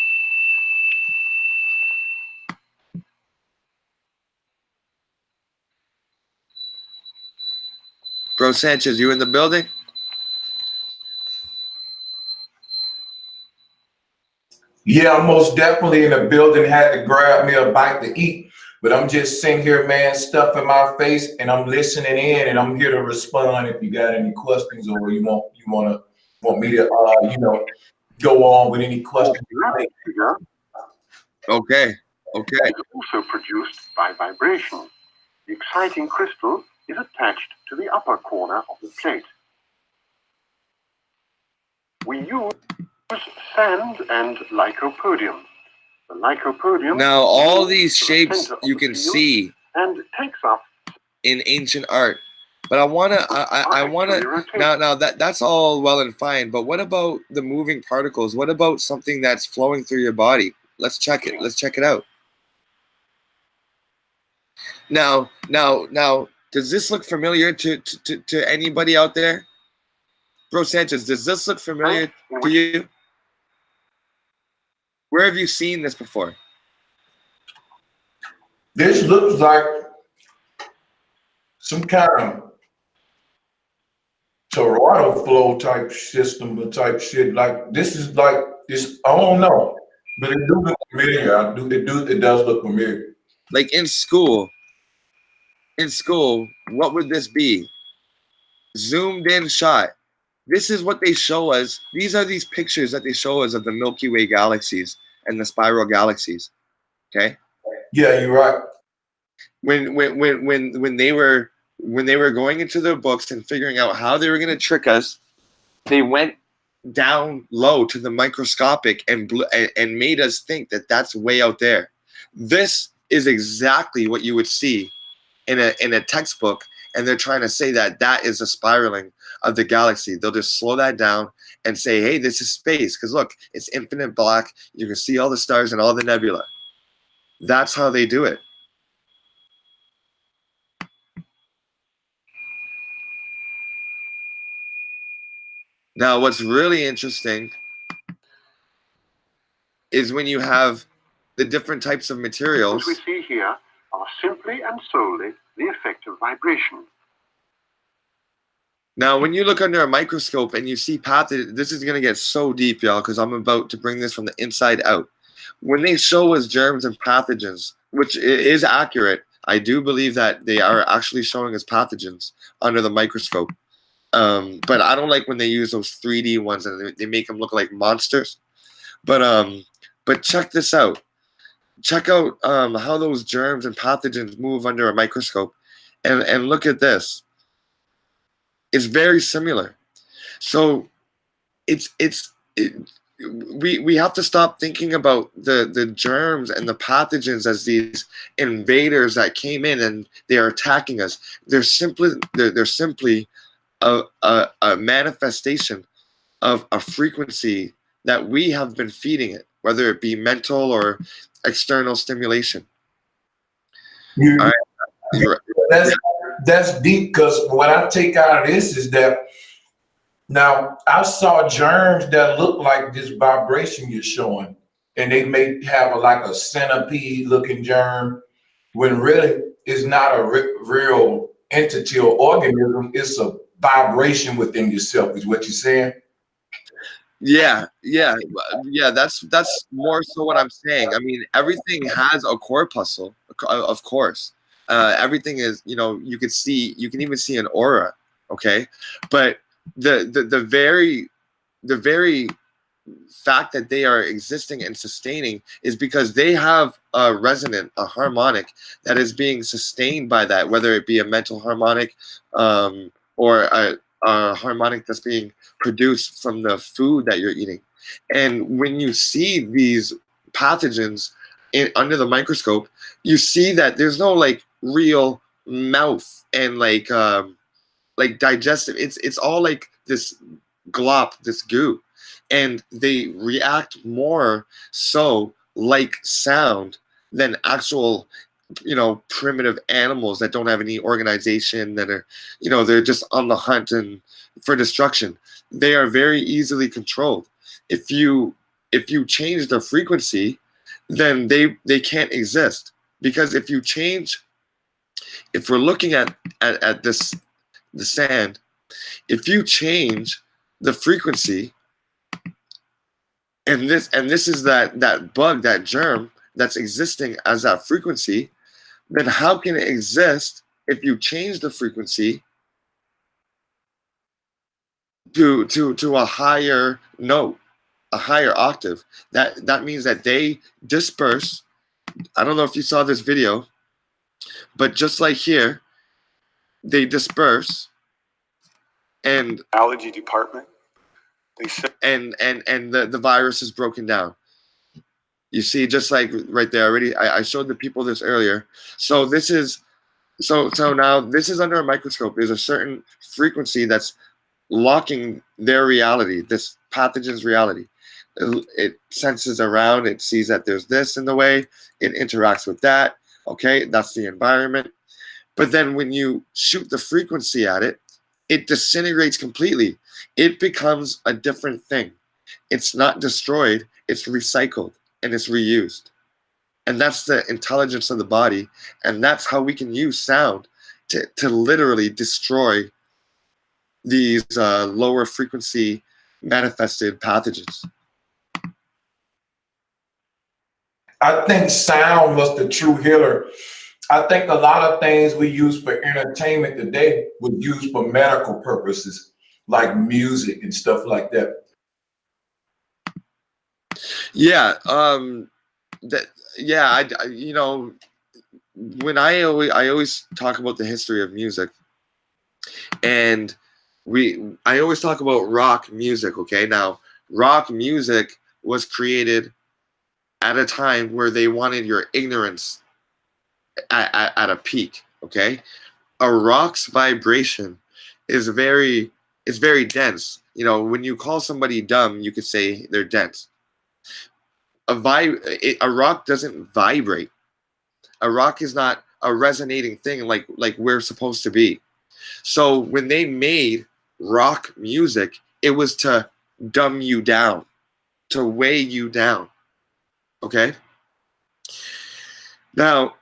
Bro Sanchez, you in the building? Yeah, I'm most definitely in the building. Had to grab me a bite to eat, but I'm just sitting here, man, stuff in my face, and I'm listening in, and I'm here to respond if you got any questions or you want me to you know, go on with any questions. Okay. It is also produced by vibration. The exciting crystal is attached to the upper corner of the plate. We use sand and lycopodium. The lycopodium. Now, all these shapes you can see and takes in ancient art. But I wanna now that's all well and fine. But what about the moving particles? What about something that's flowing through your body? Let's check it. Let's check it out. Now, does this look familiar to anybody out there? Bro Sanchez, does this look familiar to you? Where have you seen this before? This looks like some kind of toroidal flow type system or type shit. Like this is like this. I don't know, but it do look familiar. It does look familiar. Like in school, what would this be? Zoomed in shot. This is what they show us. These are these pictures that they show us of the Milky Way galaxies and the spiral galaxies. Okay. Yeah, you're right. When they were going into their books and figuring out how they were going to trick us, they went down low to the microscopic and made us think that that's way out there. This is exactly what you would see in a textbook, and they're trying to say that that is a spiraling of the galaxy. They'll just slow that down and say, hey, this is space, because look, it's infinite black. You can see all the stars and all the nebula. That's how they do it. Now, what's really interesting is when you have the different types of materials. What we see here are simply and solely the effect of vibration. Now, when you look under a microscope and you see pathogens, this is going to get so deep, y'all, because I'm about to bring this from the inside out. When they show us germs and pathogens, which is accurate, I do believe that they are actually showing us pathogens under the microscope. But I don't like when they use those 3D ones and they make them look like monsters. But check this out. Check out how those germs and pathogens move under a microscope, and look at this. It's very similar. So we have to stop thinking about the germs and the pathogens as these invaders that came in and they are attacking us. They're simply a manifestation of a frequency that we have been feeding it, whether it be mental or external stimulation. All right. That's deep, because what I take out of this is that now I saw germs that look like this vibration you're showing, and they may have like a centipede looking germ, when really it's not a real entity or organism. It's a vibration within yourself, is what you're saying. Yeah. That's more so what I'm saying. I mean, everything has a corpuscle, of course. Everything is, you can even see an aura. Okay, but the very fact that they are existing and sustaining is because they have a resonant, a harmonic that is being sustained by that, whether it be a mental harmonic or a harmonic that's being produced from the food that you're eating. And when you see these pathogens under the microscope, you see that there's no like real mouth and like digestive. It's all like this glop, this goo, and they react more so like sound than actual primitive animals that don't have any organization, that are they're just on the hunt and for destruction. They are very easily controlled. If you change the frequency, then they can't exist, because if we're looking at this, the sand, if you change the frequency, and this is that bug, that germ that's existing as that frequency, then how can it exist if you change the frequency to a higher note, a higher octave? That means that they disperse. I don't know if you saw this video, but just like here, they disperse, and Allergy department. They said, and the virus is broken down. You see, just like right there already, I showed the people this earlier. So this is So now this is under a microscope. There's a certain frequency that's locking their reality, this pathogen's reality. It senses around, it sees that there's this in the way, it interacts with that. Okay, that's the environment. But then when you shoot the frequency at it, it disintegrates completely. It becomes a different thing. It's not destroyed, it's recycled and it's reused. And that's the intelligence of the body. And that's how we can use sound to literally destroy these lower frequency manifested pathogens. I think sound was the true healer. I think a lot of things we use for entertainment today was used for medical purposes, like music and stuff like that. Yeah, you know, when I always talk about the history of music, and I always talk about rock music. Okay, now rock music was created at a time where they wanted your ignorance at a peak. Okay, a rock's vibration is very dense. You know, when you call somebody dumb, you could say they're dense. A rock doesn't vibrate. A rock is not a resonating thing like we're supposed to be. So when they made rock music, it was to dumb you down, to weigh you down. Okay? Now,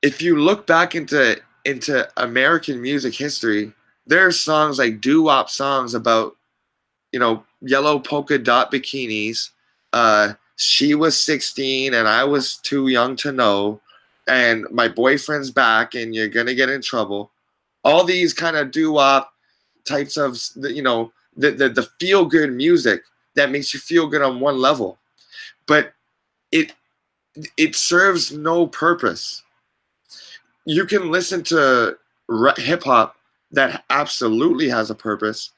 if you look back into American music history, there are songs like doo-wop songs about, you know, yellow polka dot bikinis. She was 16 and I was too young to know, and my boyfriend's back and you're gonna get in trouble. All these kind of doo-wop types of, you know, the feel good music that makes you feel good on one level, but it serves no purpose. You can listen to hip hop that absolutely has a purpose,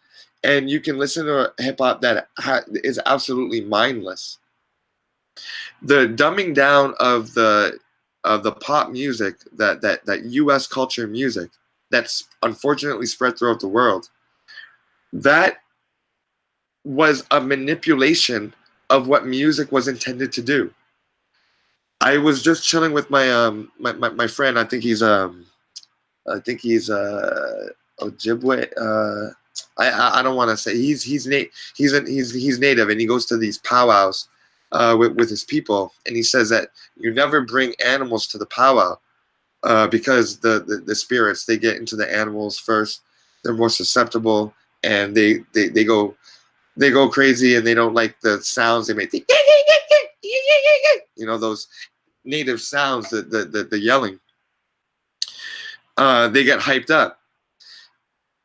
and you can listen to hip hop that is absolutely mindless. The dumbing down of the pop music, that U.S. culture music that's unfortunately spread throughout the world, that was a manipulation of what music was intended to do. I was just chilling with my friend. I think he's Ojibwe. I don't want to say he's native, and he goes to these powwows with his people, and he says that you never bring animals to the powwow because the spirits, they get into the animals first. They're more susceptible, and they go crazy, and they don't like the sounds they make. You know, those native sounds, the yelling. They get hyped up.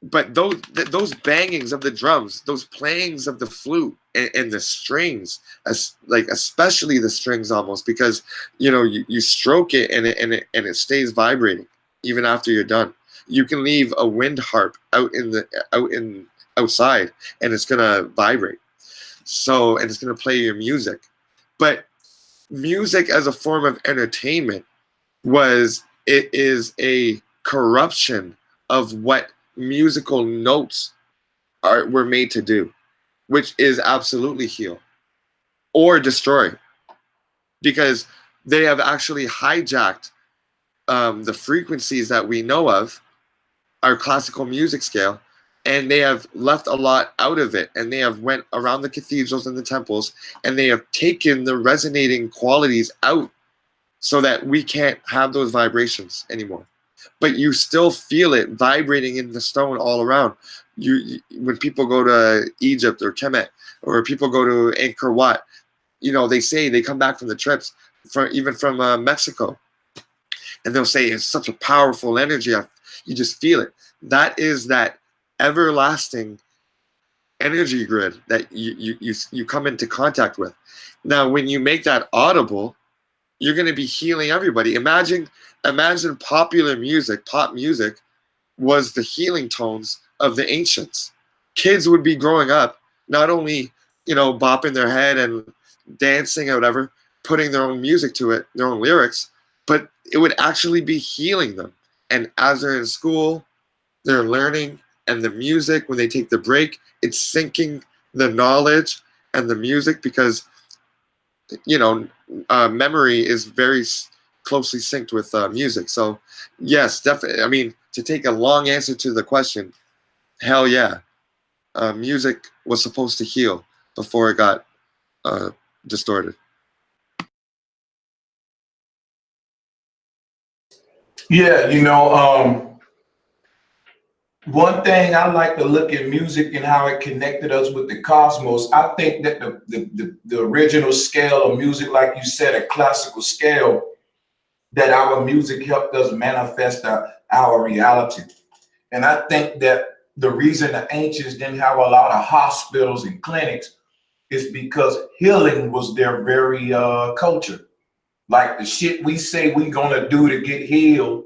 But those bangings of the drums, those playings of the flute and the strings, especially the strings, almost, because you know you stroke it and it stays vibrating even after you're done. You can leave a wind harp outside and it's gonna vibrate. So, and it's gonna play your music. But music as a form of entertainment is a corruption of what musical notes were made to do, which is absolutely heal or destroy, because they have actually hijacked the frequencies that we know of, our classical music scale, and they have left a lot out of it, and they have went around the cathedrals and the temples, and they have taken the resonating qualities out so that we can't have those vibrations anymore. But you still feel it vibrating in the stone all around. When people go to Egypt or Kemet, or people go to Angkor Wat, you know, they say they come back from the trips, even from Mexico, and they'll say it's such a powerful energy. You just feel it. That is that everlasting energy grid that you come into contact with. Now, when you make that audible, you're going to be healing everybody. Imagine popular music, pop music, was the healing tones of the ancients. Kids would be growing up, not only, you know, bopping their head and dancing or whatever, putting their own music to it, their own lyrics, but it would actually be healing them. And as they're in school, they're learning, and the music, when they take the break, it's syncing the knowledge and the music, because memory is very closely synced with music. So yes, definitely. I mean, to take a long answer to the question, hell yeah, music was supposed to heal before it got distorted. Yeah, one thing I like to look at music and how it connected us with the cosmos. I think that the original scale of music, like you said, a classical scale, that our music helped us manifest our reality. And I think that the reason the ancients didn't have a lot of hospitals and clinics is because healing was their very culture. Like the shit we say we gonna do to get healed,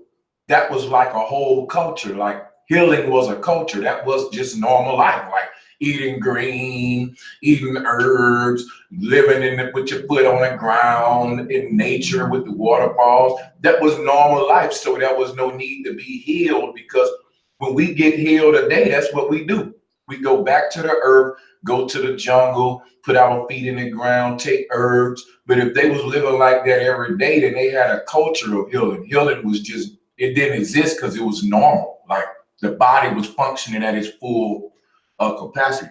that was like a whole culture. Like healing was a culture. That was just normal life. Like eating green, eating herbs, living in it with your foot on the ground in nature with the waterfalls. That was normal life. So there was no need to be healed, because when we get healed today, that's what we do. We go back to the earth, go to the jungle, put our feet in the ground, take herbs. But if they was living like that every day, then they had a culture of healing. Healing was just, it didn't exist because it was normal. Like the body was functioning at its full capacity.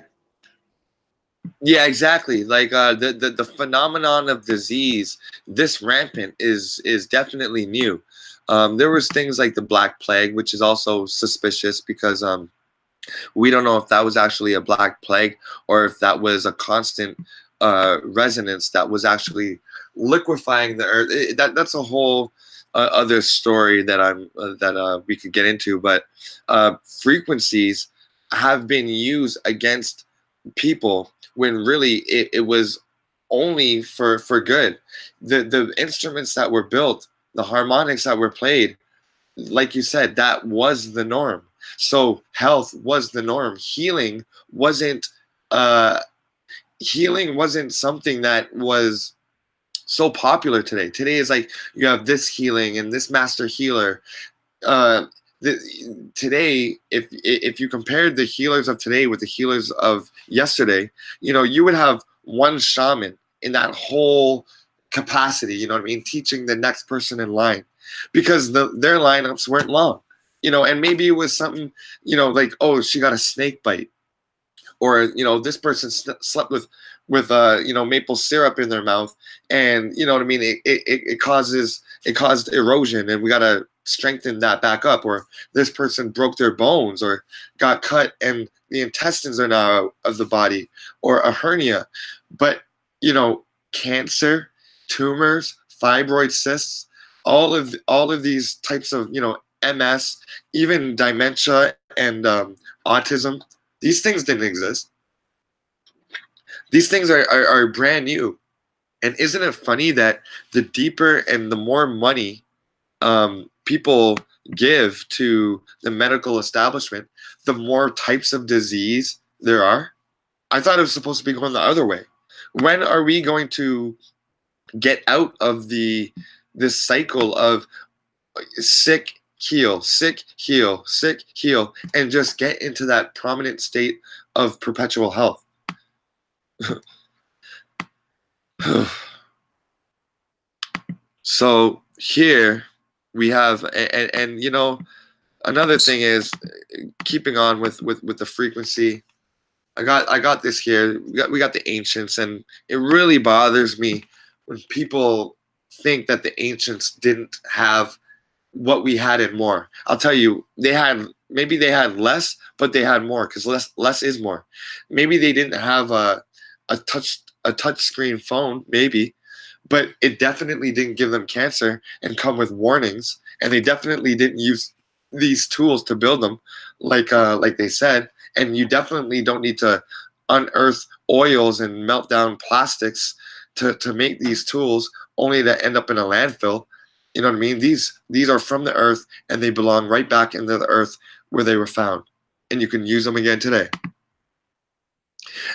Yeah, exactly. Like the phenomenon of disease, this rampant is definitely new. There was things like the Black Plague, which is also suspicious, because we don't know if that was actually a Black Plague or if that was a constant resonance that was actually liquefying the earth. That's a whole other story that we could get into. But frequencies have been used against people when really it was only for good. The instruments that were built, the harmonics that were played, like you said, that was the norm. So health was the norm. Wasn't uh healing wasn't something that was so popular today. Today is like you have this healing and this master healer. uh Today, if you compared the healers of today with the healers of yesterday, you would have one shaman in that whole capacity, you know what I mean, teaching the next person in line, because their lineups weren't long, and maybe it was something, like, oh, she got a snake bite, or this person slept with maple syrup in their mouth, and you know what I mean, it caused erosion, and we got to strengthen that back up. Or this person broke their bones or got cut and the intestines are now out of the body, or a hernia. But cancer, tumors, fibroid cysts, all of these types of MS, even dementia and autism, these things didn't exist. These things are brand new. And isn't it funny that the deeper and the more money people give to the medical establishment, the more types of disease there are? I thought it was supposed to be going the other way. When are we going to get out of this cycle of sick, heal, sick, heal, sick, heal, and just get into that prominent state of perpetual health? So here we have, and another thing is, keeping on with the frequency. I got this here. We got the ancients, and it really bothers me when people think that the ancients didn't have what we had and more. I'll tell you, maybe they had less, but they had more, because less is more. Maybe they didn't have a touch screen phone, maybe, but it definitely didn't give them cancer and come with warnings, and they definitely didn't use these tools to build them, like they said. And you definitely don't need to unearth oils and melt down plastics to make these tools, only to end up in a landfill. You know what I mean? These are from the earth, and they belong right back into the earth where they were found, and you can use them again today.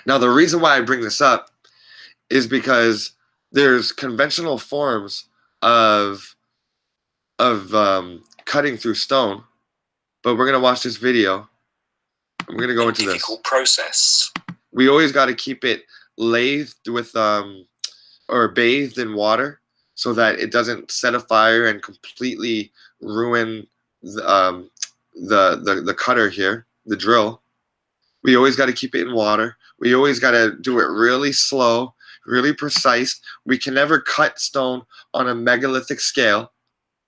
Now, the reason why I bring this up is because there's conventional forms of cutting through stone, but we're gonna watch this video. I'm gonna go into this. Difficult process. We always got to keep it lathed with or bathed in water so that it doesn't set a fire and completely ruin the cutter here, the drill. We always got to keep it in water. We always got to do it really slow, really precise. We can never cut stone on a megalithic scale.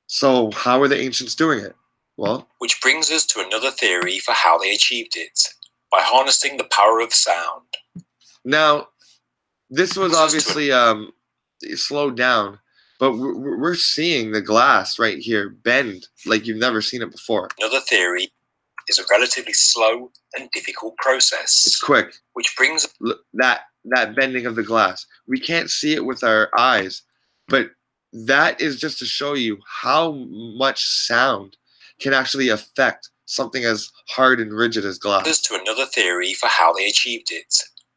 So how are the ancients doing it? Well, which brings us to another theory for how they achieved it, by harnessing the power of sound. now this was obviously slowed down, but we're seeing the glass right here bend like you've never seen it before. Another theory is a relatively slow and difficult process. It's quick. Which brings that bending of the glass. We can't see it with our eyes, but that is just to show you how much sound can actually affect something as hard and rigid as glass. To another theory for how they achieved it,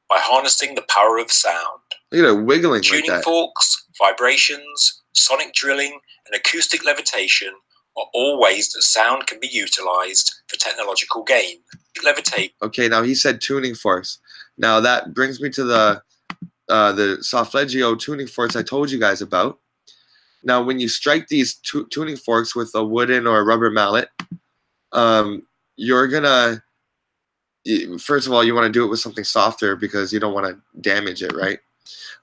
by harnessing the power of sound. Look at it wiggling Tuning like that. forks, vibrations, sonic drilling, and acoustic levitation are all ways that sound can be utilized for technological gain. Levitate. Okay, now he said tuning forks. Now that brings me to the SOLFEGGIO tuning forks I told you guys about. Now, when you strike these tuning forks with a wooden or a rubber mallet, you're gonna, first of all, you want to do it with something softer because you don't want to damage it, right?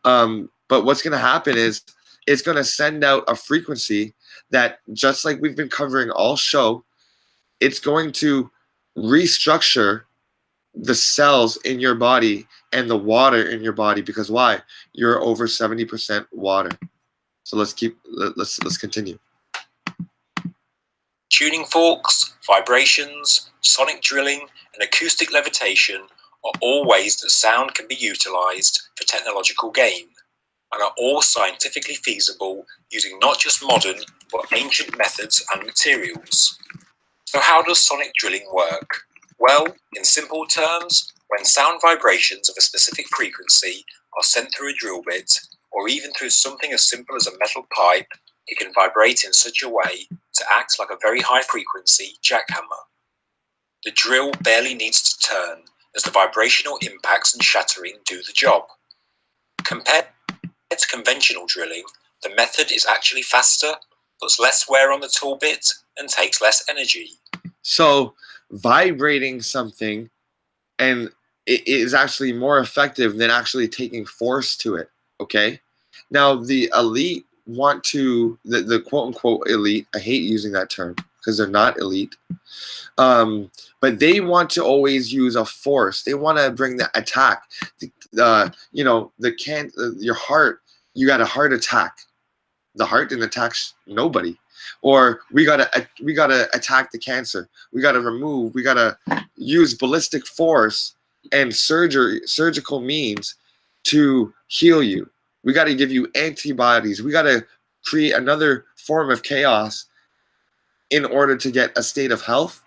But what's gonna happen is it's gonna send out a frequency that, just like we've been covering all show, it's going to restructure the cells in your body and the water in your body, because why? You're over 70% water. So let's continue. Tuning forks, vibrations, sonic drilling, and acoustic levitation are all ways that sound can be utilized for technological gain, and are all scientifically feasible using not just modern but ancient methods and materials. So how does sonic drilling work? Well, in simple terms, when sound vibrations of a specific frequency are sent through a drill bit, or even through something as simple as a metal pipe, it can vibrate in such a way to act like a very high frequency jackhammer. The drill barely needs to turn, as the vibrational impacts and shattering do the job. Compared to conventional drilling, the method is actually faster, puts less wear on the tool bit, and takes less energy. So vibrating something and it is actually more effective than actually taking force to it. Okay. Now the elite want to, the quote unquote elite, I hate using that term because they're not elite, but they want to always use a force. They want to bring the attack. Your heart, you got a heart attack. The heart didn't attack nobody. Or we gotta attack the cancer. We gotta use ballistic force and surgical means to heal you. We gotta give you antibodies. We gotta create another form of chaos in order to get a state of health.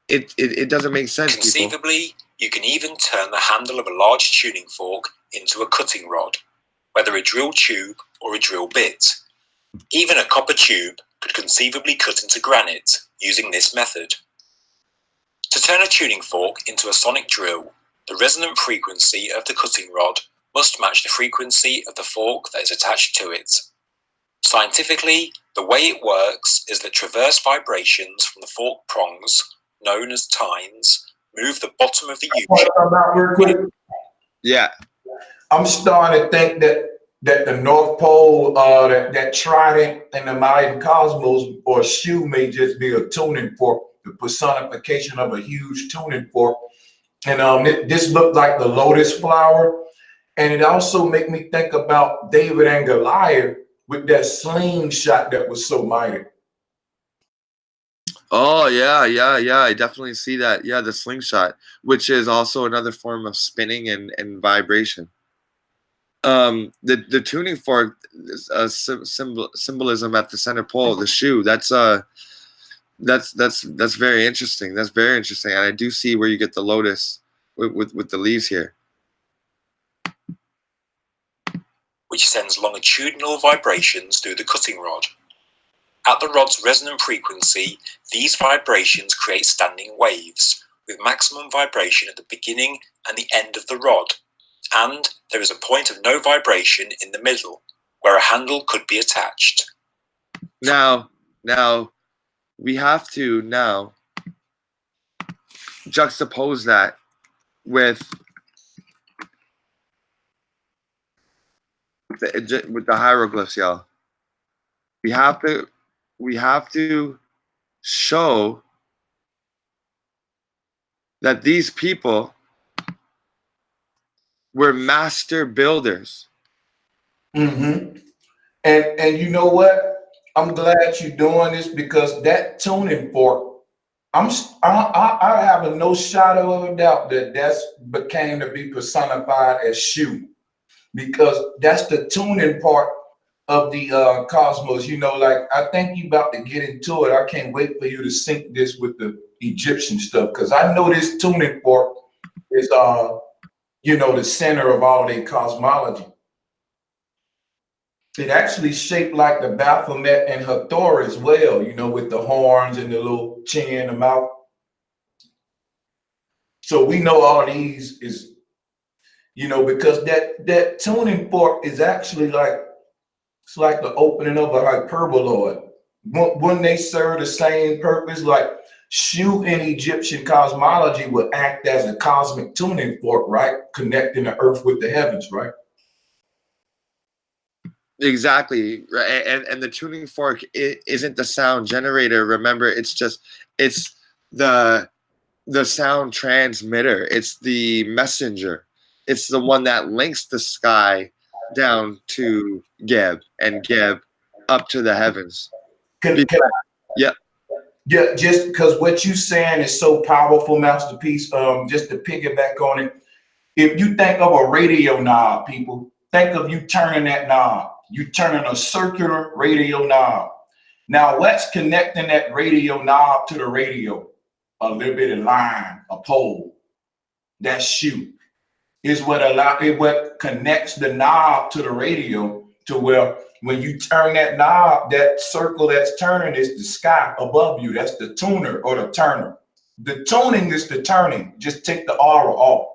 It doesn't make sense. Conceivably, people. You can even turn the handle of a large tuning fork into a cutting rod, whether a drill tube or a drill bit. Even a copper tube could conceivably cut into granite using this method. To turn a tuning fork into a sonic drill, the resonant frequency of the cutting rod must match the frequency of the fork that is attached to it. Scientifically, the way it works is that transverse vibrations from the fork prongs, known as tines, move the bottom of the U-shape. Yeah. I'm starting to think that the North Pole, that trident in the Mayan cosmos or shoe may just be a tuning fork, the personification of a huge tuning fork. And this looked like the lotus flower. And it also made me think about David and Goliath with that slingshot that was so mighty. Oh, yeah. I definitely see that. Yeah, the slingshot, which is also another form of spinning and vibration. The tuning fork is a symbolism at the center pole of the shoe. That's very interesting. That's very interesting. And I do see where you get the lotus with the leaves here, which sends longitudinal vibrations through the cutting rod. At the rod's resonant frequency, these vibrations create standing waves, with maximum vibration at the beginning and the end of the rod, and there is a point of no vibration in the middle, where a handle could be attached. Now, we have to now juxtapose that with the hieroglyphs, y'all. We have to show that these people were master builders. Mm-hmm. And you know what? I'm glad you're doing this, because that tuning fork, I have a no shadow of a doubt that that's became to be personified as shoe, because that's the tuning part of the cosmos. You know, like, I think you about to get into it. I can't wait for you to sync this with the Egyptian stuff, because I know this tuning fork is you know, the center of all their cosmology. It actually shaped like the Baphomet and Hathor as well, you know, with the horns and the little chin, the mouth. So we know all these is, you know, because that tuning fork is actually like, it's like the opening of a hyperboloid. Wouldn't they serve the same purpose? Like, Shu in Egyptian cosmology would act as a cosmic tuning fork, right? Connecting the earth with the heavens, right? Exactly, right. And the tuning fork isn't the sound generator. Remember, it's the sound transmitter. It's the messenger. It's the one that links the sky down to Geb, and Geb up to the heavens. Yeah. Yeah, just because what you saying is so powerful, Masterpiece. Just to piggyback on it, if you think of a radio knob, people, think of you turning that knob. You turning a circular radio knob. Now, what's connecting that radio knob to the radio? A little bit of line, a pole. That shoe is what connects the knob to the radio, to where when you turn that knob, that circle that's turning is the sky above you. That's the tuner or the turner. The tuning is the turning. Just take the aura off.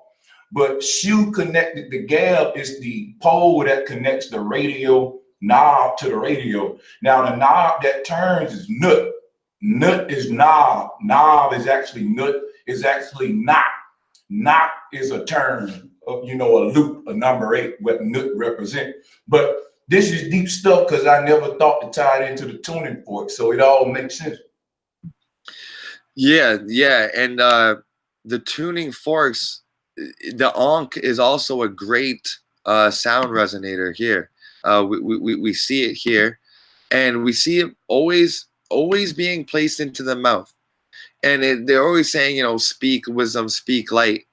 But shoe connected to Gab is the pole that connects the radio knob to the radio. Now the knob that turns is nut. Nut is knob. Knob is actually nut. Is actually knot. Knot is a turn of, you know, a loop, a number 8, what nut represent. But this is deep stuff, because I never thought to tie it into the tuning fork, so it all makes sense. Yeah, and the tuning forks, the Ankh is also a great sound resonator here. We see it here, and we see it always being placed into the mouth, and they're always saying, you know, speak wisdom, speak light.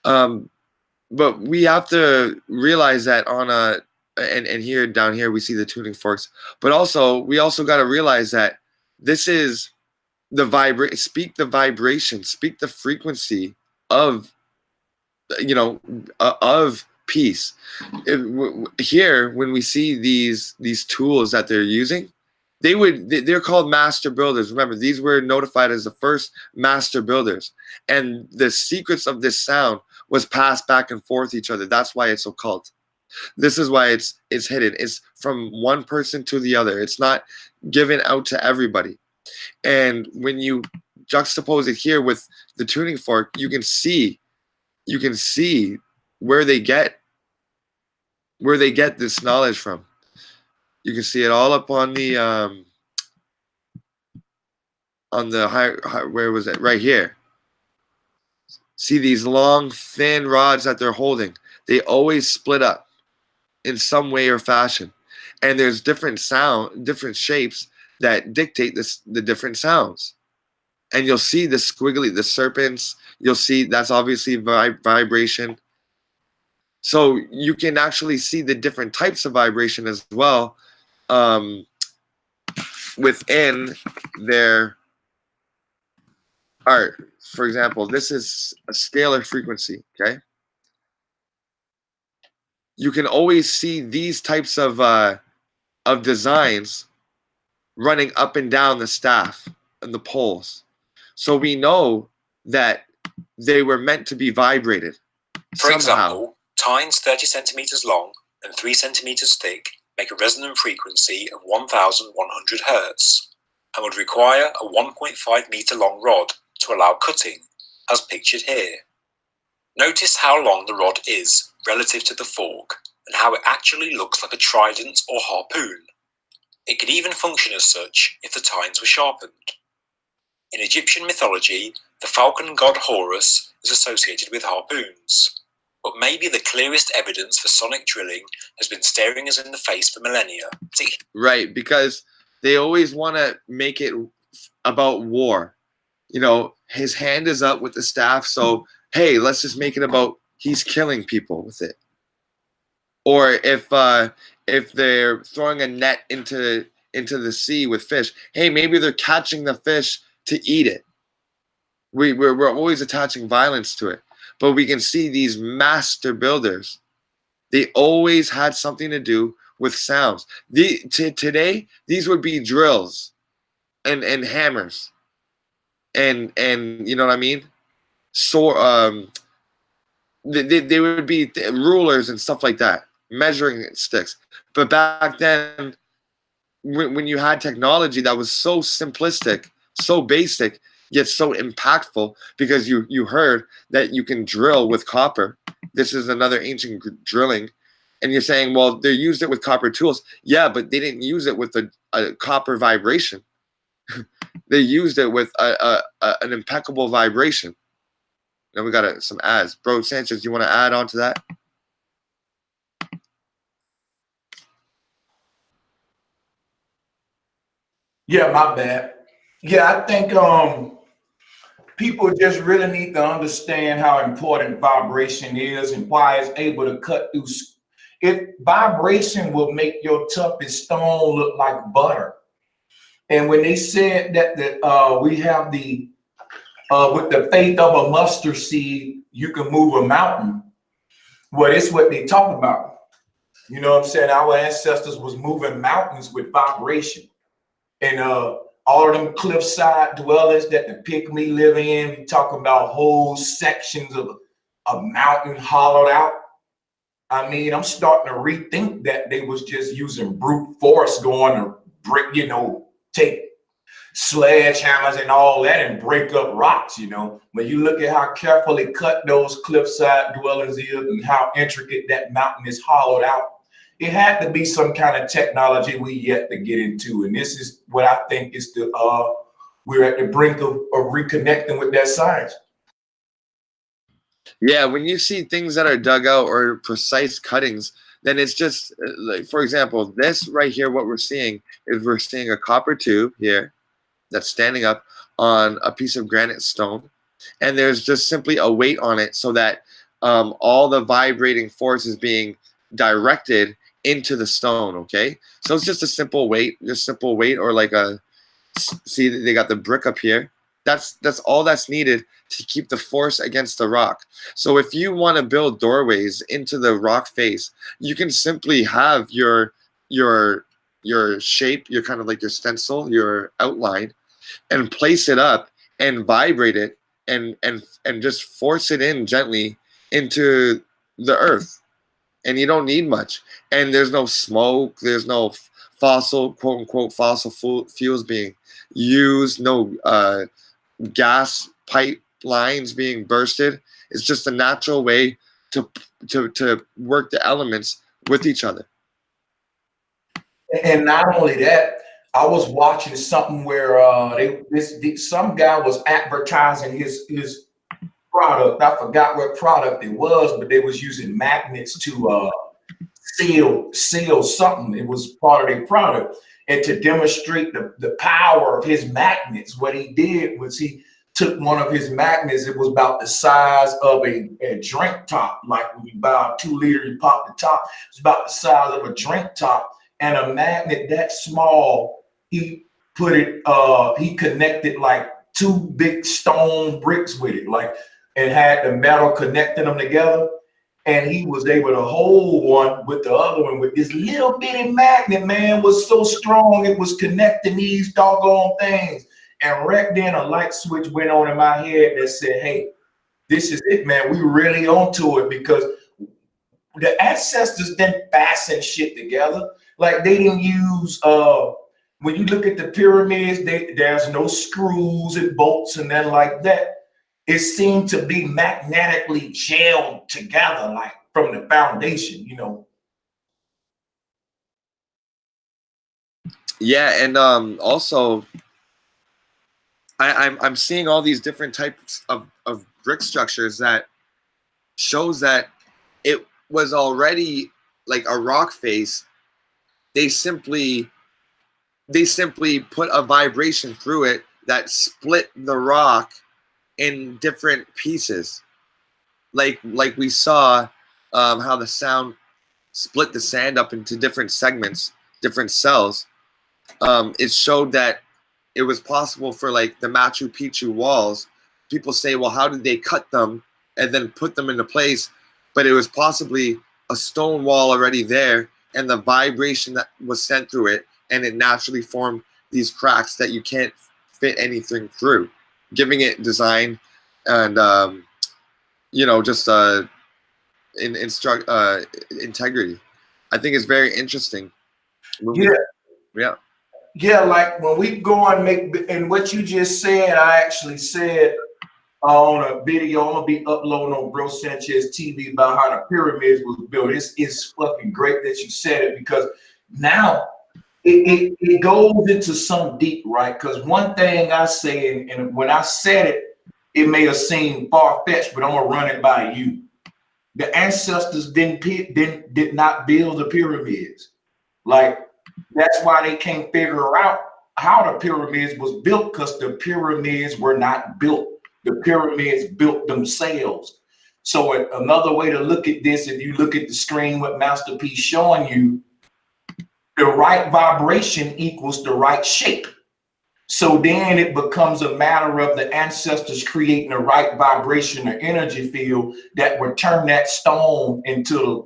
But we have to realize that on a and here down here we see the tuning forks, but we also got to realize that this is the speak the vibration, speak the frequency of, you know, of peace. Here, when we see these tools that they're using, they're called master builders. Remember, these were notified as the first master builders, and the secrets of this sound was passed back and forth each other. That's why it's occult. This is why it's hidden. It's from one person to the other. It's not given out to everybody. And when you juxtapose it here with the tuning fork, you can see where they get this knowledge from. You can see it all up on the high, where was it? Right here. See these long, thin rods that they're holding. They always split up in some way or fashion, and there's different shapes that dictate the different sounds. And you'll see the squiggly, the serpents. You'll see that's obviously vibration. So you can actually see the different types of vibration as well within their art. For example, this is a scalar frequency, okay? You can always see these types of designs running up and down the staff and the poles. So we know that they were meant to be vibrated. For somehow. example, tines 30 centimeters long and 3 centimeters thick make a resonant frequency of 1,100 Hz and would require a 1.5 meter long rod to allow cutting, as pictured here. Notice how long the rod is relative to the fork and how it actually looks like a trident or harpoon. It could even function as such if the tines were sharpened. In Egyptian mythology, the falcon god Horus is associated with harpoons, but maybe the clearest evidence for sonic drilling has been staring us in the face for millennia. Right, because they always want to make it about war. You know, his hand is up with the staff, so hey, let's just make it about he's killing people with it. Or if they're throwing a net into the sea with fish, hey, maybe they're catching the fish to eat it. We're always attaching violence to it. But we can see these master builders, they always had something to do with sounds. Today, these would be drills and hammers. And you know what I mean? So they would be rulers and stuff like that, measuring sticks. But back then, when you had technology that was so simplistic, so basic, yet so impactful, because you heard that you can drill with copper. This is another ancient drilling. And you're saying, well, they used it with copper tools. Yeah, but they didn't use it with a copper vibration. They used it with an impeccable vibration. Now we got some ads. Bro, Sanchez, you want to add on to that? Yeah, my bad. Yeah, I think people just really need to understand how important vibration is and why it's able to cut through. Vibration will make your toughest stone look like butter. And when they said that we have the with the faith of a mustard seed, you can move a mountain. Well, it's what they talk about. You know what I'm saying? Our ancestors was moving mountains with vibration. And all of them cliffside dwellers that the pygmy live in, we talking about whole sections of a mountain hollowed out. I mean, I'm starting to rethink that they was just using brute force going to break, take sledgehammers and all that and break up rocks, When you look at how carefully cut those cliffside dwellings is and how intricate that mountain is hollowed out, it had to be some kind of technology we yet to get into. And this is what I think is we're at the brink of reconnecting with that science. Yeah, when you see things that are dug out or precise cuttings, then it's just like, for example, this right here, what we're seeing a copper tube here that's standing up on a piece of granite stone. And there's just simply a weight on it so that all the vibrating force is being directed into the stone, okay? So it's just a simple weight, or like see, they got the brick up here. That's all that's needed to keep the force against the rock. So if you want to build doorways into the rock face, you can simply have your shape, your kind of like your stencil, your outline, and place it up and vibrate it and just force it in gently into the earth. And you don't need much. And there's no smoke, there's no fossil, quote unquote, fossil fuels being used, no gas pipelines being bursted. It's just a natural way to work the elements with each other. And not only that, I was watching something where some guy was advertising his product. I forgot what product it was, but they was using magnets to seal something. It was part of their product. And to demonstrate the power of his magnets, what he did was he took one of his magnets. It was about the size of a drink top. Like when you buy a 2 liter, you pop the top. It's about the size of a drink top. And a magnet that small, he put it, he connected like 2 big stone bricks with it, and had the metal connecting them together. and he was able to hold one with the other one with this little bitty magnet, man, was so strong it was connecting these doggone things. And right then a light switch went on in my head that said, hey, this is it, man. We really onto it, because the ancestors didn't fasten shit together. Like they didn't use when you look at the pyramids, there's no screws and bolts and then like that. It seemed to be magnetically gelled together, like from the foundation, you know. Yeah, and also I'm seeing all these different types of brick structures that shows that it was already like a rock face. They simply put a vibration through it that split the rock in different pieces, like we saw how the sound split the sand up into different segments, different cells. It showed that it was possible for like the Machu Picchu walls. People say, well, how did they cut them and then put them into place? But it was possibly a stone wall already there, and the vibration that was sent through it, and it naturally formed these cracks that you can't fit anything through, giving it design and just integrity. I think it's very interesting. Yeah, like when we go and make, and what you just said, I actually said on a video I'm gonna be uploading on Bro Sanchez TV about how the pyramids was built. It's fucking great that you said it, because now it goes into some deep, right? Because one thing I say, and when I said it, it may have seemed far-fetched, but I'm gonna run it by you. The ancestors did not build the pyramids. Like, that's why they can't figure out how the pyramids was built, because the pyramids were not built. The pyramids built themselves. So another way to look at this, if you look at the screen with Master P showing you, the right vibration equals the right shape. So then it becomes a matter of the ancestors creating the right vibration or energy field that would turn that stone into the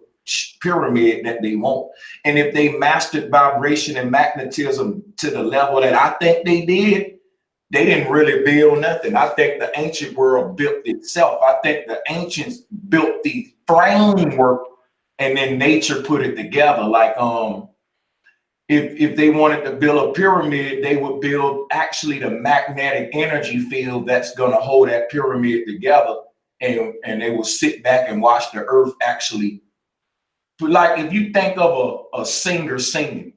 pyramid that they want. And if they mastered vibration and magnetism to the level that I think they did, they didn't really build nothing. I think the ancient world built itself. I think the ancients built the framework and then nature put it together. Like if they wanted to build a pyramid, they would build actually the magnetic energy field that's going to hold that pyramid together, and they will sit back and watch the earth actually. Like if you think of a singer singing,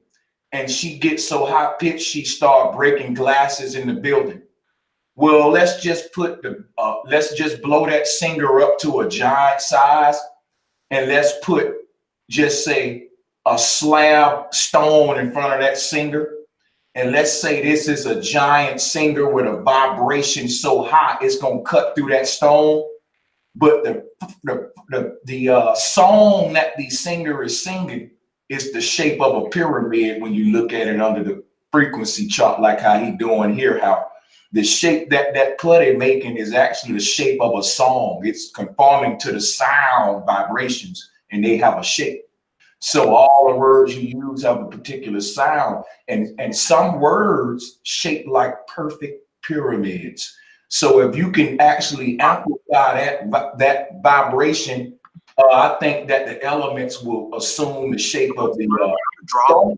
and she gets so high pitched she start breaking glasses in the building. Well, let's just blow that singer up to a giant size, and let's put, just say, a slab stone in front of that singer, and let's say this is a giant singer with a vibration so high it's gonna cut through that stone. But the song that the singer is singing is the shape of a pyramid when you look at it under the frequency chart, like how he doing here, how the shape that putty making is actually the shape of a song. It's conforming to the sound vibrations, and they have a shape. So all the words you use have a particular sound, and some words shape like perfect pyramids. So if you can actually amplify that vibration, I think that the elements will assume the shape of the drop.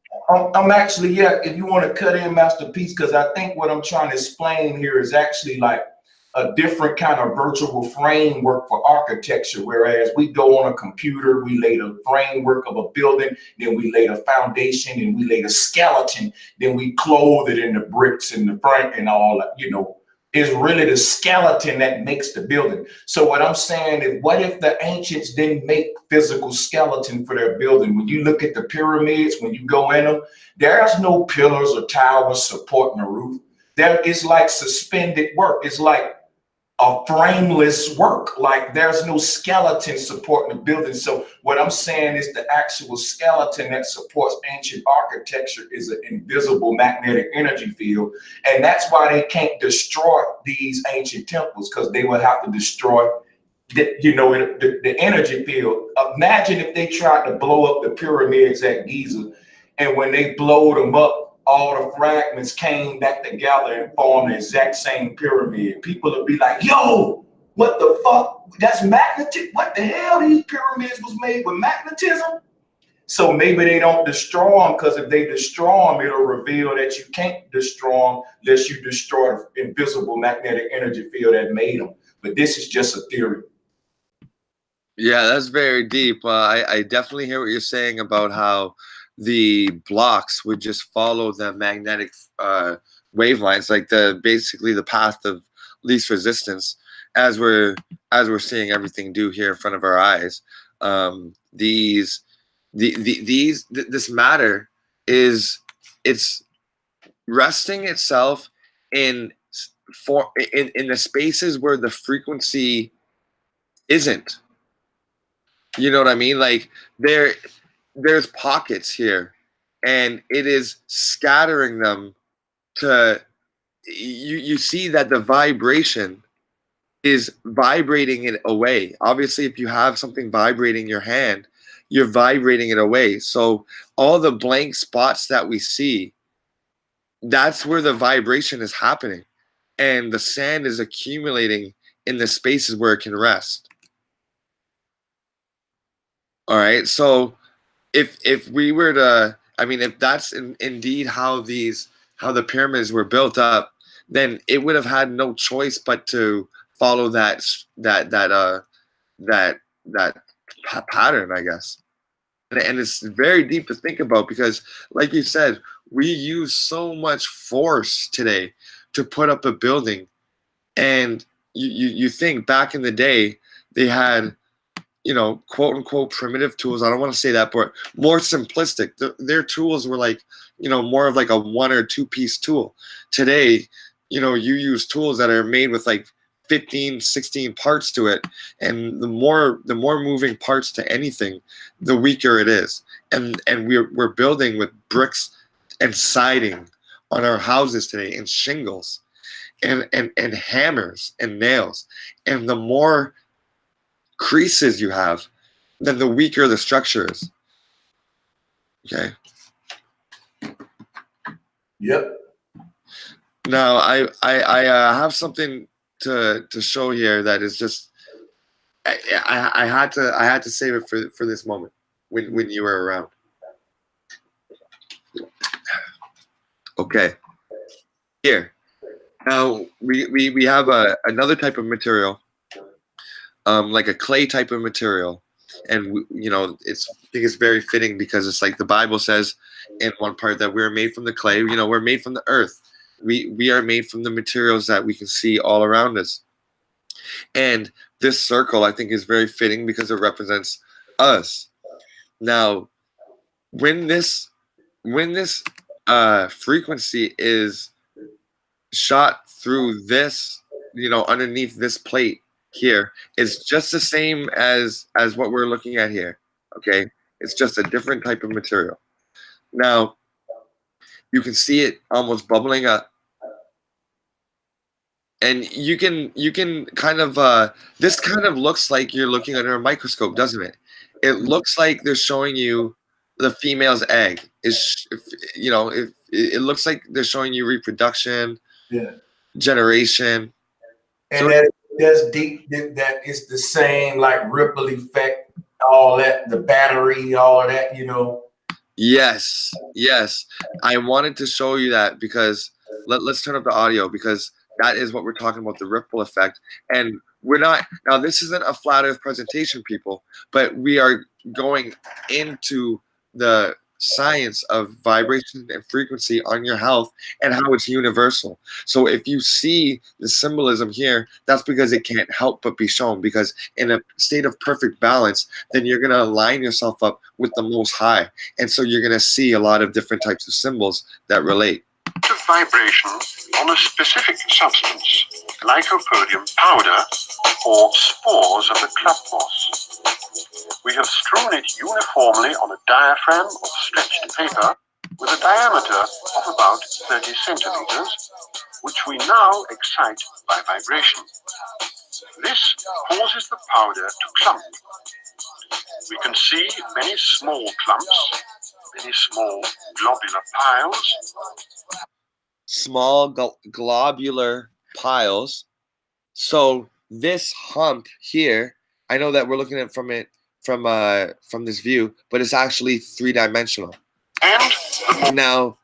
I'm actually, yeah, if you want to cut in Masterpiece, because I think what I'm trying to explain here is actually like a different kind of virtual framework for architecture. Whereas we go on a computer, we lay the framework of a building, then we lay the foundation, and we lay the skeleton, then we clothe it in the bricks and the front and all that, you know. Is really the skeleton that makes the building. So what I'm saying is, what if the ancients didn't make physical skeleton for their building? When you look at the pyramids, when you go in them, there's no pillars or towers supporting the roof. There is like suspended work. It's like a frameless work. Like there's no skeleton supporting the building. So what I'm saying is the actual skeleton that supports ancient architecture is an invisible magnetic energy field. And that's why they can't destroy these ancient temples, because they would have to destroy the energy field. Imagine if they tried to blow up the pyramids at Giza, and when they blowed them up, all the fragments came back together and formed the exact same pyramid. People would be like, yo, what the fuck? That's magnetic. What the hell? These pyramids was made with magnetism? So maybe they don't destroy them, because if they destroy them, it'll reveal that you can't destroy them unless you destroy the invisible magnetic energy field that made them. But this is just a theory. Yeah, that's very deep. I definitely hear what you're saying about how the blocks would just follow the magnetic wavelines, like basically the path of least resistance, as we're seeing everything do here in front of our eyes. This matter it's resting itself in in the spaces where the frequency isn't. You know what I mean? Like there's pockets here, and it is scattering them to you see that the vibration is vibrating it away. Obviously, if you have something vibrating your hand, you're vibrating it away. So all the blank spots that we see, that's where the vibration is happening, and the sand is accumulating in the spaces where it can rest. All right, so if we were to, I mean, if that's indeed how the pyramids were built up, then it would have had no choice but to follow that pattern, I guess. And it's very deep to think about, because, like you said, we use so much force today to put up a building, and you think back in the day they had, quote unquote primitive tools. I don't want to say that, but more simplistic. Their tools were like, more of like a 1 or 2 piece tool. Today, you use tools that are made with like 15, 16 parts to it. And the more moving parts to anything, the weaker it is. And we're building with bricks and siding on our houses today, and shingles and hammers and nails. And the more creases you have, then the weaker the structure is. Okay. Yep. Now I have something to show here that is just I had to save it for this moment when you were around. Okay. Here. Now we have another type of material, like a clay type of material, and I think it's very fitting, because it's like the Bible says in one part that we're made from the clay. We're made from the earth. We are made from the materials that we can see all around us. And this circle, I think, is very fitting because it represents us. Now, when this frequency is shot through this, underneath this plate here, it's just the same as what we're looking at here. Okay, it's just a different type of material. Now, you can see it almost bubbling up, and you can kind of this kind of looks like you're looking under a microscope, doesn't it? It looks like they're showing you the female's egg. It looks like they're showing you reproduction, Yeah. generation. And So that's deep. That is the same, like, ripple effect, all that, the battery, all of that, yes, I wanted to show you that, because let's turn up the audio, because that is what we're talking about, the ripple effect. And we're not, now this isn't a flat earth presentation, people, but we are going into the science of vibration and frequency on your health, and how it's universal. So if you see the symbolism here, that's because it can't help but be shown, because in a state of perfect balance, then you're going to align yourself up with the Most High. And so you're going to see a lot of different types of symbols that relate. Of vibration on a specific substance, lycopodium powder or spores of the club moss. We have strewn it uniformly on a diaphragm of stretched paper with a diameter of about 30 centimeters, which we now excite by vibration. This causes the powder to clump. We can see many small clumps, many small globular piles. Small globular piles. So this hump here, I know that we're looking at from this view, but it's actually three-dimensional. And now,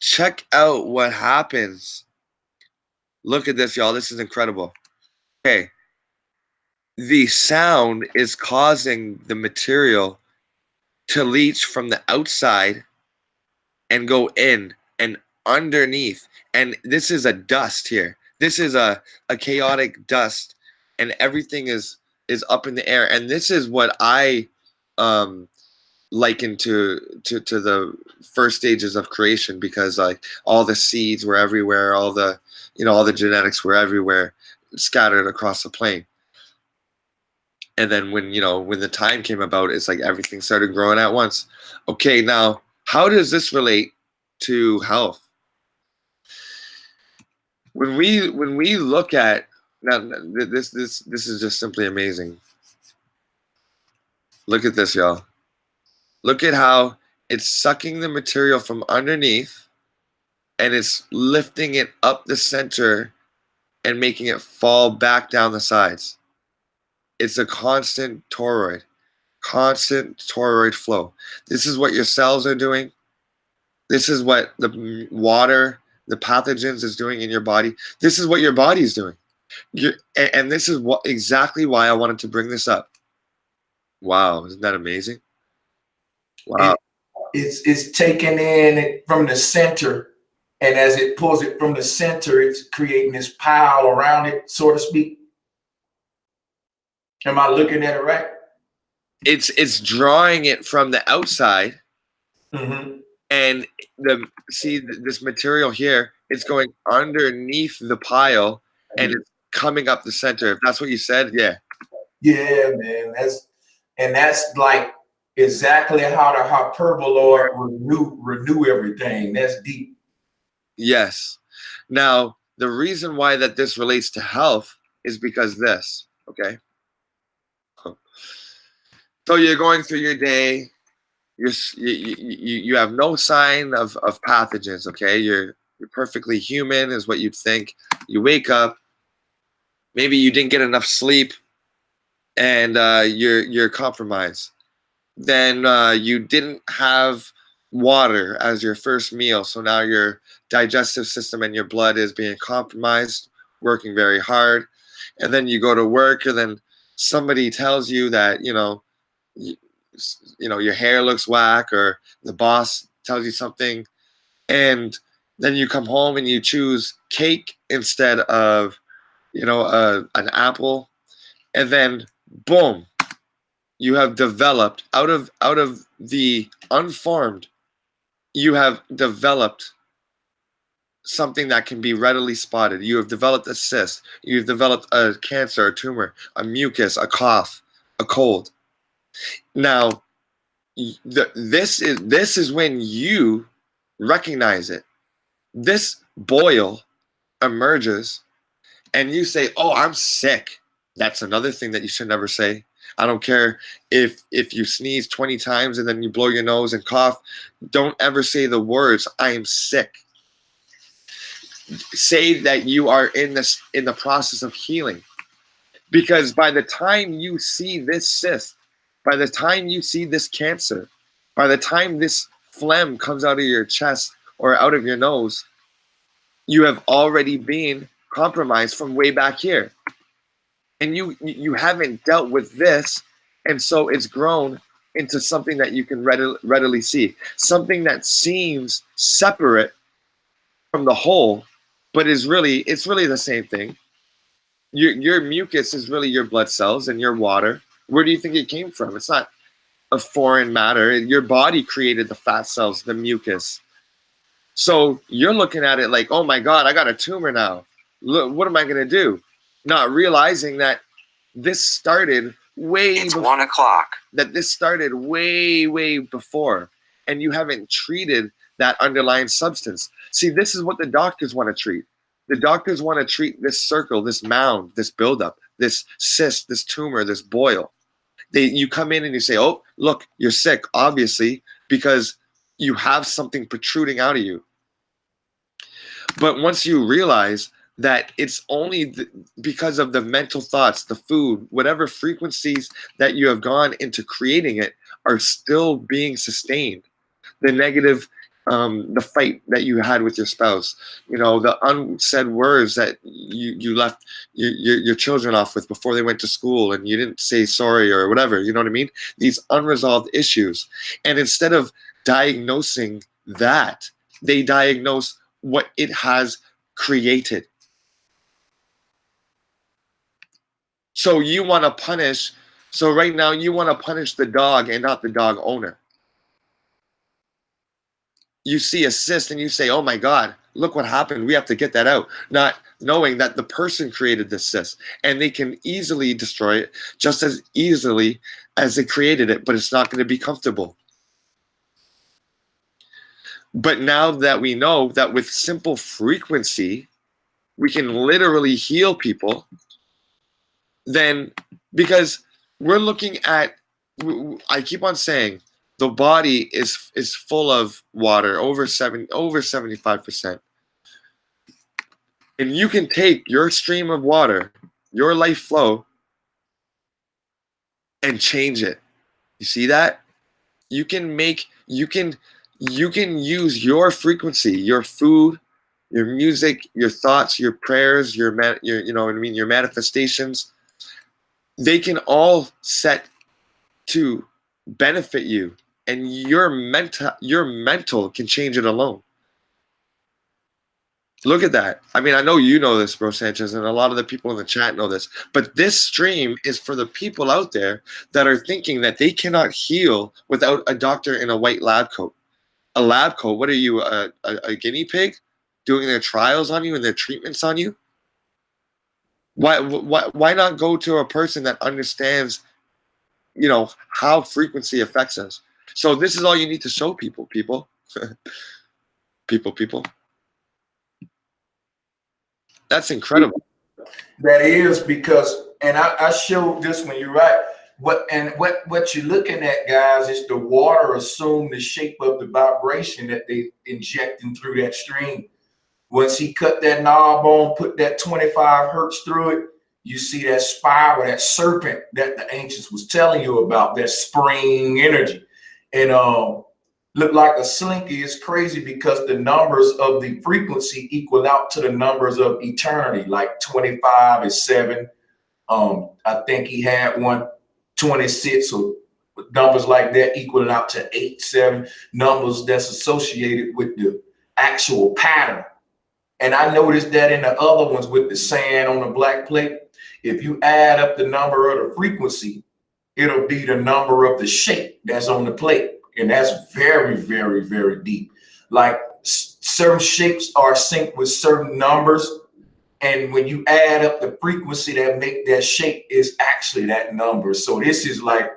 check out what happens. Look at this, y'all. This is incredible. Okay. The sound is causing the material to leach from the outside and go in and underneath. And this is a dust here. This is a chaotic dust, and everything is up in the air. And this is what I liken to the first stages of creation, because like all the seeds were everywhere, all the all the genetics were everywhere, scattered across the plane. And then when the time came about, it's like everything started growing at once. Okay, now how does this relate to health? When we look at now, this is just simply amazing. Look at this, y'all. Look at how it's sucking the material from underneath and it's lifting it up the center and making it fall back down the sides. It's a constant toroid flow. This is what your cells are doing. This is what the water, the pathogens is doing in your body. This is what your body is doing. And this is exactly why I wanted to bring this up. Wow, isn't that amazing? Wow. It's taken in from the center, and as it pulls it from the center, it's creating this pile around it, so to speak. Am I looking at it right? It's drawing it from the outside, and this material here, it's going underneath the pile and it's coming up the center. If that's what you said, yeah. Yeah, man. That's like exactly how the hyperboloid renew everything. That's deep. Yes. Now, the reason why that this relates to health is because this, okay? So you're going through your day, you have no sign of pathogens, okay? You're perfectly human is what you'd think. You wake up, maybe you didn't get enough sleep, and you're compromised. Then you didn't have water as your first meal, so now your digestive system and your blood is being compromised, working very hard. And then you go to work, and then somebody tells you that your hair looks whack, or the boss tells you something, and then you come home and you choose cake instead of an apple, and then boom, you have developed out of the unformed, you have developed something that can be readily spotted. You have developed a cyst, you've developed a cancer, a tumor, a mucus, a cough, a cold. Now, this is when you recognize it. This boil emerges, and you say, "Oh, I'm sick." That's another thing that you should never say. I don't care if you sneeze 20 times and then you blow your nose and cough. Don't ever say the words, "I am sick." Say that you are in the process of healing, because by the time you see this cyst, by the time you see this cancer, by the time this phlegm comes out of your chest or out of your nose, you have already been compromised from way back here. And you haven't dealt with this, and so it's grown into something that you can readily see. Something that seems separate from the whole, but it's really the same thing. Your mucus is really your blood cells and your water. Where do you think it came from? It's not a foreign matter. Your body created the fat cells, the mucus. So you're looking at it like, oh my God, I got a tumor now. Look, what am I going to do? Not realizing that this started way It's 1 o'clock. That this started way before, and you haven't treated that underlying substance. See, this is what the doctors want to treat. The doctors want to treat this circle, this mound, this buildup. this cyst, this tumor, this boil. You come in and you say, oh, look, you're sick, obviously, because you have something protruding out of you. But once you realize that it's only because of the mental thoughts, the food, whatever frequencies that you have gone into creating it are still being sustained. The negative, the fight that you had with your spouse, the unsaid words that you left your children off with before they went to school and you didn't say sorry or whatever, you know what I mean? These unresolved issues. And instead of diagnosing that, they diagnose what it has created. So you want to punish, so right now you want to punish the dog and not the dog owner. You see a cyst and you say, oh my God, look what happened. We have to get that out. Not knowing that the person created this cyst and they can easily destroy it just as easily as they created it, but it's not going to be comfortable. But now that we know that with simple frequency, we can literally heal people, then because we're looking at, I keep on saying, the body is full of water, over 75%. And you can take your stream of water, your life flow, and change it. You see that? You can use your frequency, your food, your music, your thoughts, your prayers, your manifestations. They can all set to benefit you, and your mental can change it alone. Look at that. I mean, I know you know this, bro Sanchez, and a lot of the people in the chat know this, but this stream is for the people out there that are thinking that they cannot heal without a doctor in a white lab coat. A lab coat? What are you, a guinea pig doing their trials on you and their treatments on you? Why not go to a person that understands, how frequency affects us? So this is all you need to show people. people. That's incredible. That is because, and I showed this when you're right. What you're looking at, guys, is the water assume the shape of the vibration that they injecting through that stream. Once he cut that knob on, put that 25 hertz through it, you see that spiral, that serpent that the ancients was telling you about, that spring energy. And look like a slinky is crazy because the numbers of the frequency equal out to the numbers of eternity. Like 25 is 7. I think he had one 26, or numbers like that equaling out to 8, 7, numbers that's associated with the actual pattern. And I noticed that in the other ones with the sand on the black plate, if you add up the number of the frequency, it'll be the number of the shape that's on the plate. And that's very, very, very deep. Like certain shapes are synced with certain numbers. And when you add up the frequency that make that shape is actually that number. So this is like,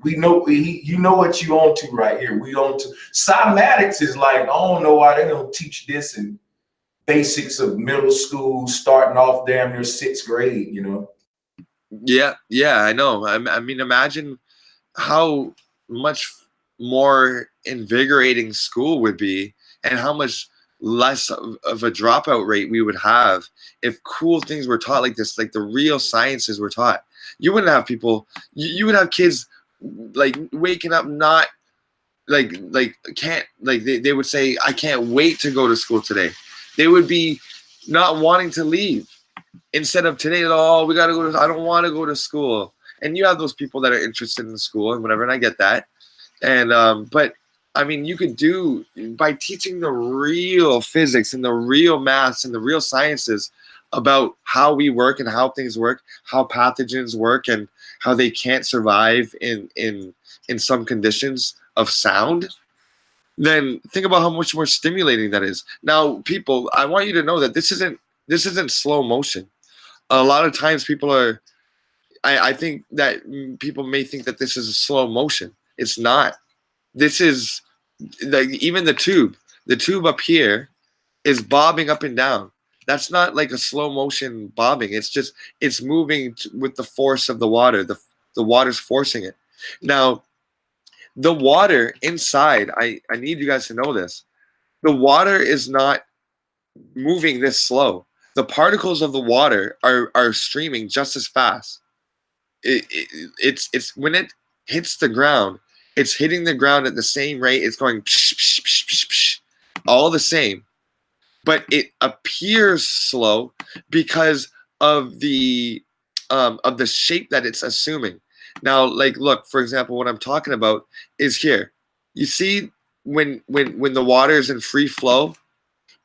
you know what you on to right here. We on to Cymatics is like, I don't know why they don't teach this in basics of middle school, starting off damn near 6th grade, Yeah, I know. I mean, imagine how much more invigorating school would be and how much less of a dropout rate we would have if cool things were taught like this, like the real sciences were taught. You wouldn't have people, you would have kids like waking up not they would say, I can't wait to go to school today. They would be not wanting to leave. Instead of today, oh, we got to go to, I don't want to go to school. And you have those people that are interested in school and whatever, and I get that. And but I mean, you could do by teaching the real physics and the real maths and the real sciences about how we work and how things work, how pathogens work, and how they can't survive in some conditions of sound. Then think about how much more stimulating that is. Now, people, I want you to know that this isn't slow motion. A lot of times people are, I think that people may think that this is a slow motion. It's not. This is like even the tube up here is bobbing up and down. That's not like a slow motion bobbing. It's just, it's moving with the force of the water. The water's forcing it. Now, the water inside, I need you guys to know this. The water is not moving this slow. The particles of the water are streaming just as fast. It's when it hits the ground, it's hitting the ground at the same rate. It's going psh, psh, psh, psh, psh, all the same, but it appears slow because of the shape that it's assuming. Now, like, look, for example, what I'm talking about is here. You see, when the water is in free flow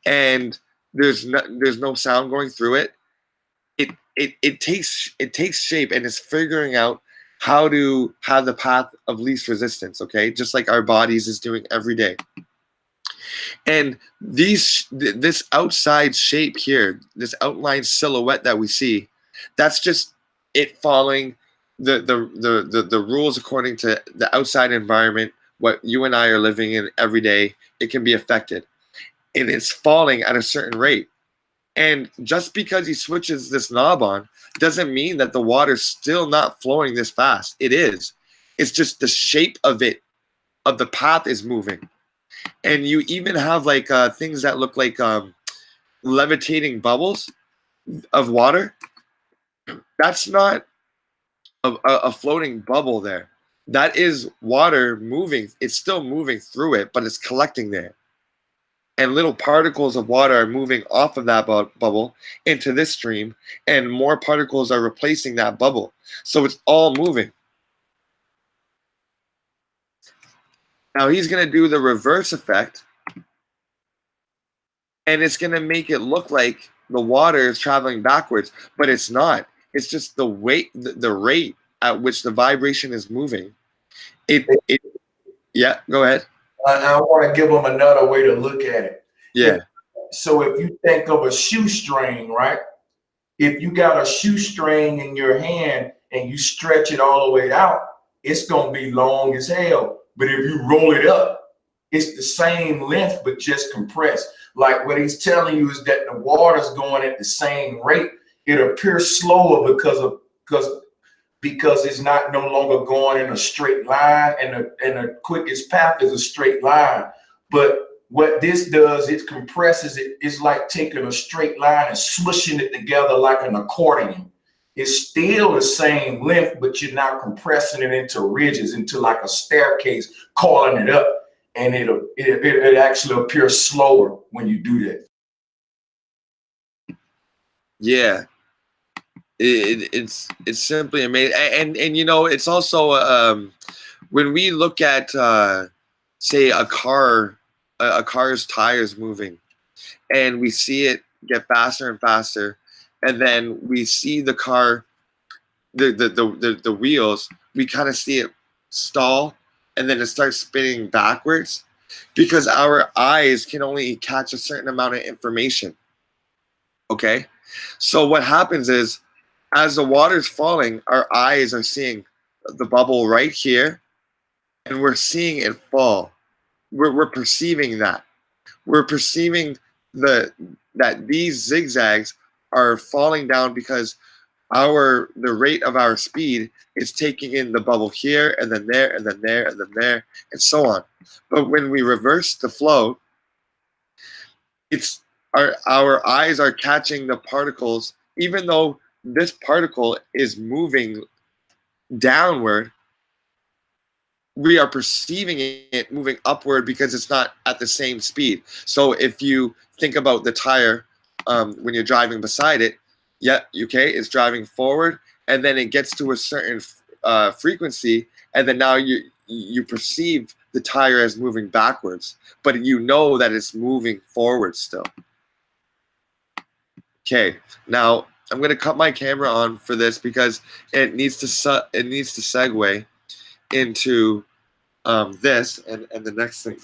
and there's no sound going through it, it takes shape and is figuring out how to have the path of least resistance. Okay, just like our bodies is doing every day. And this outside shape here, this outline silhouette that we see, that's just it following the rules according to the outside environment, what you and I are living in every day. It can be affected. And it's falling at a certain rate. And just because he switches this knob on doesn't mean that the water's still not flowing this fast. It is. It's just the shape of it, of the path is moving. And you even have like things that look like levitating bubbles of water. That's not a floating bubble there. That is water moving. It's still moving through it, but it's collecting there. And little particles of water are moving off of that bubble into this stream, and more particles are replacing that bubble. So it's all moving. Now he's going to do the reverse effect, and it's going to make it look like the water is traveling backwards, but it's not. It's just the weight, the rate at which the vibration is moving. Yeah, go ahead. I want to give them another way to look at it. Yeah. So if you think of a shoestring, right? If you got a shoestring in your hand and you stretch it all the way out, it's going to be long as hell. But if you roll it up, it's the same length, but just compressed. Like what he's telling you is that the water's going at the same rate. It appears slower because it's not no longer going in a straight line, and the quickest path is a straight line. But what this does, it compresses it. It's like taking a straight line and smushing it together like an accordion. It's still the same length, but you're now compressing it into ridges, into like a staircase, calling it up. And it actually appears slower when you do that. Yeah. It's simply amazing. And you know, it's also when we look at say a car's tires moving, and we see it get faster and faster, and then we see the car, the wheels, we kind of see it stall, and then it starts spinning backwards because our eyes can only catch a certain amount of information. Okay, so what happens is, as the water's falling, our eyes are seeing the bubble right here, and we're seeing it fall. We're perceiving that. We're perceiving that these zigzags are falling down because the rate of our speed is taking in the bubble here, and then there, and then there, and then there, and so on. But when we reverse the flow, it's our eyes are catching the particles, even though this particle is moving downward, we are perceiving it moving upward because it's not at the same speed. So if you think about the tire, when you're driving beside it, yeah, okay, it's driving forward, and then it gets to a certain frequency, and then now you perceive the tire as moving backwards, but you know that it's moving forward still. Okay, now I'm going to cut my camera on for this because it needs to segue into this and the next thing.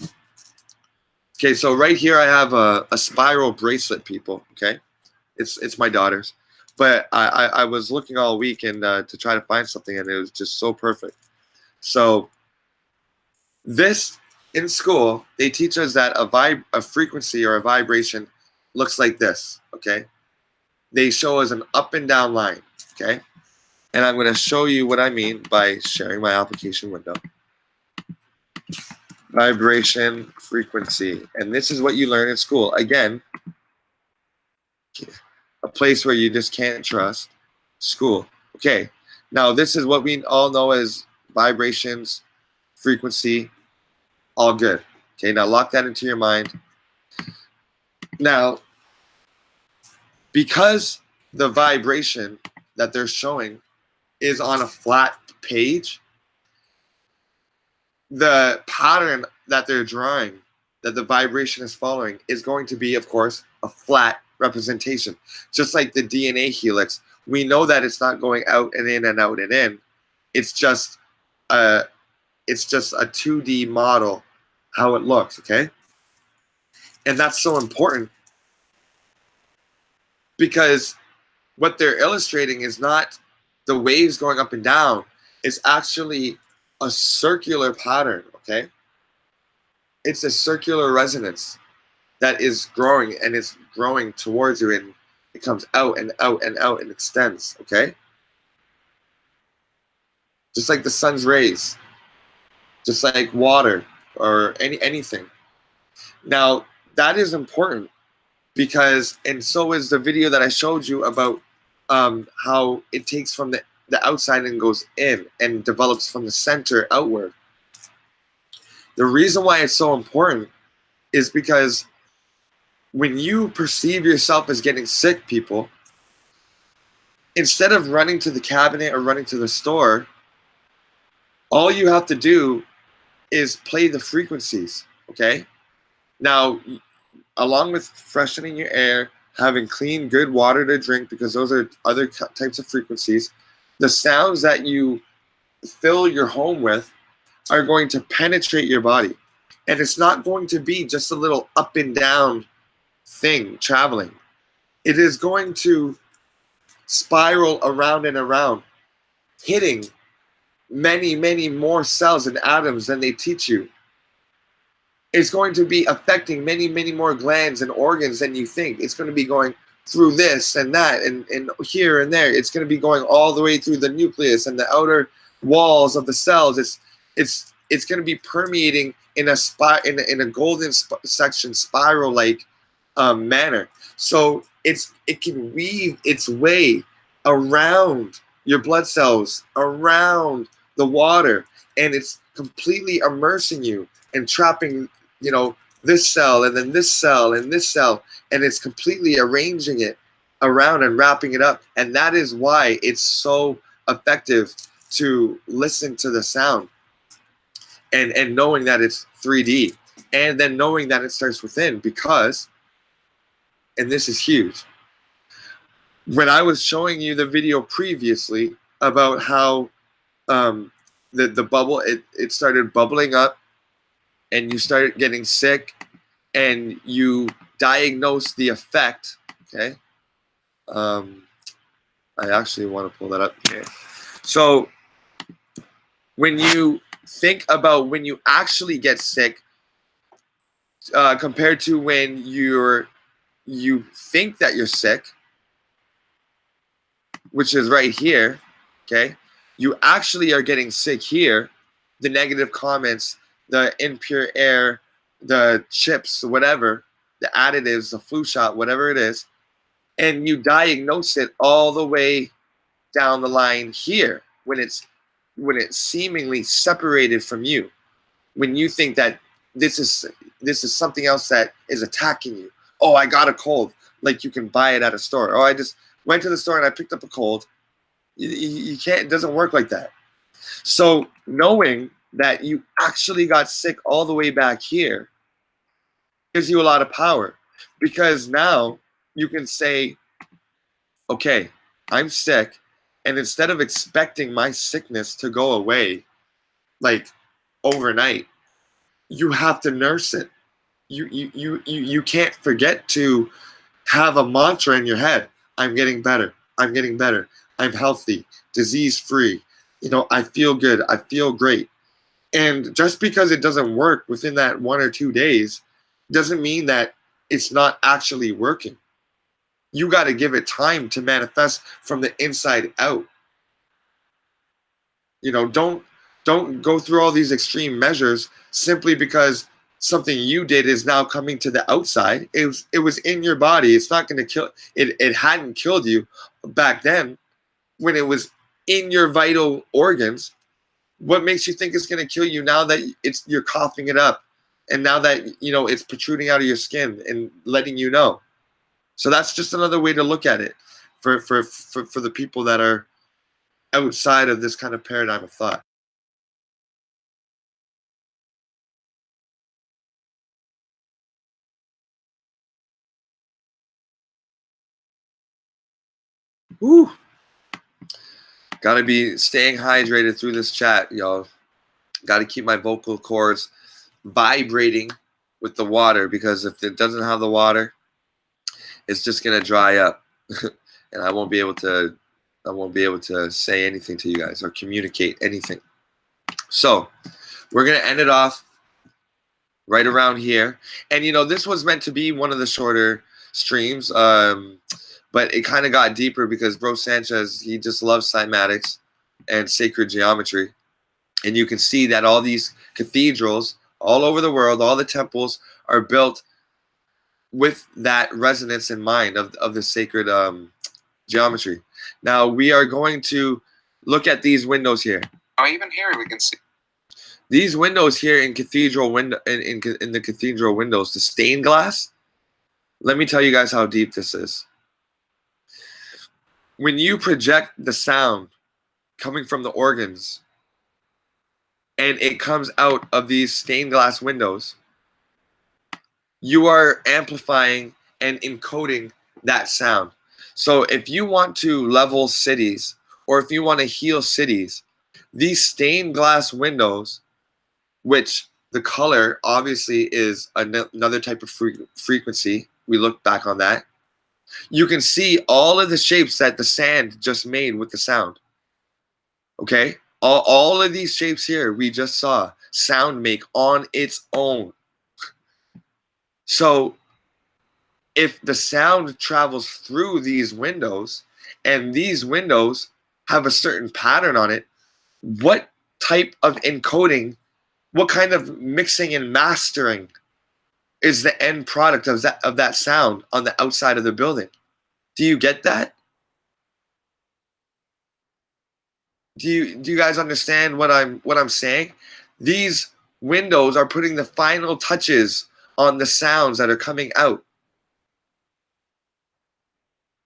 Okay, so right here I have a spiral bracelet, people. Okay, it's my daughter's, but I was looking all week and to try to find something, and it was just so perfect. So this, in school, they teach us that a frequency or a vibration looks like this, okay? They show as an up and down line, okay? And I'm going to show you what I mean by sharing my application window. Vibration frequency. And this is what you learn in school. Again, a place where you just can't trust. School. Okay. Now, this is what we all know as vibrations, frequency, all good. Okay, now lock that into your mind. Now, because the vibration that they're showing is on a flat page, the pattern that they're drawing, that the vibration is following, is going to be, of course, a flat representation. Just like the DNA helix, we know that it's not going out and in and out and in. It's just a 2D model, how it looks, okay? And that's so important because what they're illustrating is not the waves going up and down. It's actually a circular pattern, okay? It's a circular resonance that is growing, and it's growing towards you, and it comes out and out and out and extends, okay? Just like the sun's rays, just like water or anything. Now, that is important because, and so is the video that I showed you about how it takes from the outside and goes in and develops from the center outward. The reason why it's so important is because when you perceive yourself as getting sick, people, instead of running to the cabinet or running to the store, all you have to do is play the frequencies, okay? Now, along with freshening your air, having clean, good water to drink, because those are other types of frequencies, the sounds that you fill your home with are going to penetrate your body. And it's not going to be just a little up and down thing traveling. It is going to spiral around and around, hitting many, many more cells and atoms than they teach you. It's going to be affecting many, many more glands and organs than you think. It's going to be going through this and that and here and there. It's going to be going all the way through the nucleus and the outer walls of the cells. It's going to be permeating in a golden section spiral-like manner. So it can weave its way around your blood cells, around the water, and it's completely immersing you and trapping, you know, this cell and then this cell and this cell, and it's completely arranging it around and wrapping it up. And that is why it's so effective to listen to the sound and knowing that it's 3D, and then knowing that it starts within, because, and this is huge, when I was showing you the video previously about how the bubble, it started bubbling up and you started getting sick and you diagnose the effect, okay? I actually want to pull that up here. So when you think about when you actually get sick compared to when you think that you're sick, which is right here, okay? You actually are getting sick here. The negative comments, the impure air, the chips, whatever, the additives, the flu shot, whatever it is, and you diagnose it all the way down the line here when it's seemingly separated from you, when you think that this is something else that is attacking you. Oh, I got a cold. Like you can buy it at a store. Oh, I just went to the store and I picked up a cold. You can't, it doesn't work like that. So knowing that you actually got sick all the way back here gives you a lot of power, because now you can say, okay, I'm sick, and instead of expecting my sickness to go away like overnight, you have to nurse it. You can't forget to have a mantra in your head. I'm getting better. I'm getting better. I'm healthy, disease-free. You know, I feel good. I feel great. And just because it doesn't work within that 1 or 2 days doesn't mean that it's not actually working. You got to give it time to manifest from the inside out. You know, don't go through all these extreme measures simply because something you did is now coming to the outside. It was in your body. It's not going to kill it. It hadn't killed you back then when it was in your vital organs. What makes you think it's going to kill you now that you're coughing it up, and now that it's protruding out of your skin and letting you know? So that's just another way to look at it for the people that are outside of this kind of paradigm of thought. Woo! Gotta be staying hydrated through this chat, y'all. Gotta keep my vocal cords vibrating with the water, because if it doesn't have the water, it's just gonna dry up, and I won't be able to say anything to you guys or communicate anything. So we're gonna end it off right around here. And this was meant to be one of the shorter streams, but it kind of got deeper because Bro Sanchez, he just loves cymatics and sacred geometry. And you can see that all these cathedrals all over the world, all the temples are built with that resonance in mind of the sacred geometry. Now we are going to look at these windows here. Oh, even here we can see these windows here in cathedral window in the cathedral windows, the stained glass. Let me tell you guys how deep this is. When you project the sound coming from the organs and it comes out of these stained glass windows, you are amplifying and encoding that sound. So if you want to level cities, or if you want to heal cities, these stained glass windows, which the color obviously is another type of frequency, we look back on that, you can see all of the shapes that the sand just made with the sound. Okay? All of these shapes here we just saw sound make on its own. So if the sound travels through these windows, and these windows have a certain pattern on it, what type of encoding, what kind of mixing and mastering is the end product of that sound on the outside of the building? Do you get that? Do you guys understand what I'm saying? These windows are putting the final touches on the sounds that are coming out.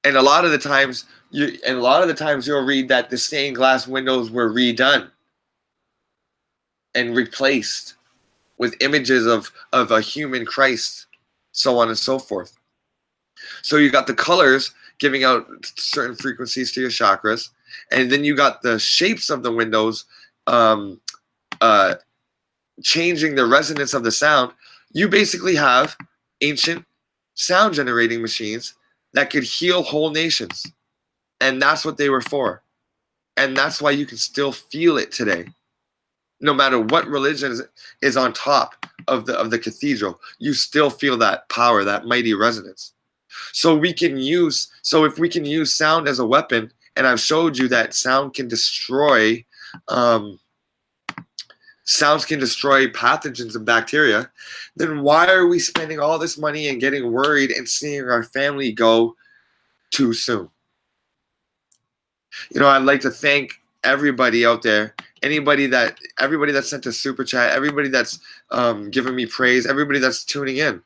And a lot of the times you'll read that the stained glass windows were redone and replaced with images of a human Christ, so on and so forth. So you got the colors giving out certain frequencies to your chakras, and then you got the shapes of the windows changing the resonance of the sound. You basically have ancient sound generating machines that could heal whole nations, and that's what they were for. And that's why you can still feel it today. No matter what religion is on top of the cathedral, you still feel that power, that mighty resonance. So if we can use sound as a weapon, and I've showed you that sound can destroy pathogens and bacteria, then why are we spending all this money and getting worried and seeing our family go too soon? I'd like to thank everybody out there, everybody that sent a super chat, everybody that's giving me praise, everybody that's tuning in.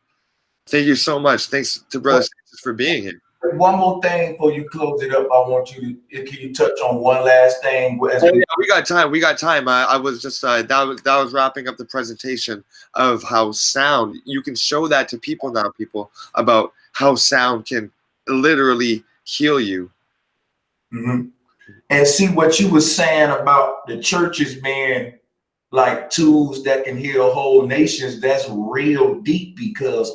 Thank you so much. Thanks to Brother Sanchez for being here. One more thing before you close it up, I want you to, can you touch on one last thing? Yeah, we got time. I was just that was wrapping up the presentation of how sound, you can show that to people now, about how sound can literally heal you. Mm-hmm. And see what you were saying about the churches being like tools that can heal whole nations. That's real deep, because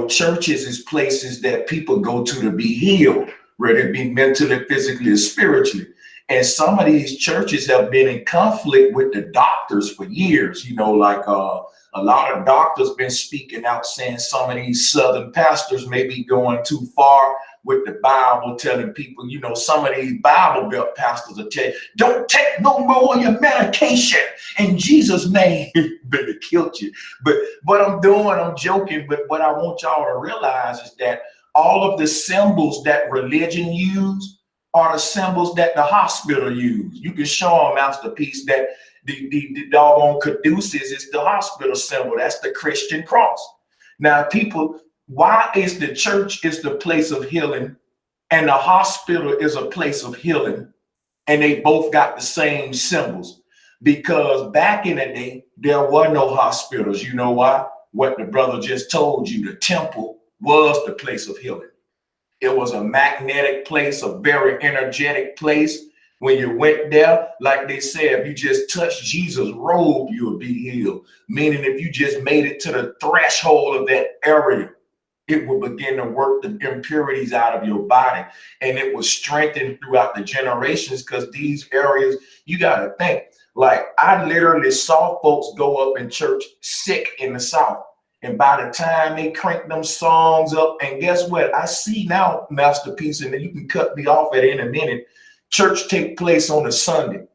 churches is places that people go to be healed, whether it be mentally, physically, or spiritually. And some of these churches have been in conflict with the doctors for years. Like A lot of doctors been speaking out saying some of these Southern pastors may be going too far with the Bible, telling people, you know, some of these Bible Belt pastors will tell you, don't take no more of your medication in Jesus' name. Better kill you. But what I'm doing, I'm joking, but what I want y'all to realize is that all of the symbols that religion use are the symbols that the hospital use. You can show them, Masterpiece, that the doggone caduceus is the hospital symbol. That's the Christian cross. Now, people, why is the church is the place of healing and the hospital is a place of healing, and they both got the same symbols? Because back in the day, there were no hospitals. You know why? What the brother just told you, the temple was the place of healing. It was a magnetic place, a very energetic place. When you went there, like they said, if you just touched Jesus' robe, you would be healed. Meaning if you just made it to the threshold of that area, it will begin to work the impurities out of your body. And it was strengthened throughout the generations, because these areas, you got to think, like I literally saw folks go up in church sick in the South. And by the time they crank them songs up, and guess what? I see now, Masterpiece, and then you can cut me off at any minute. Church take place on a Sunday.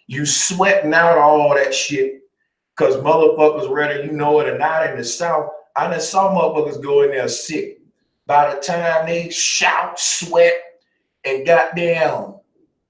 You sweating out all that shit because motherfuckers, whether you know it or not, in the South, I done saw motherfuckers go in there sick. By the time they shout, sweat, and goddamn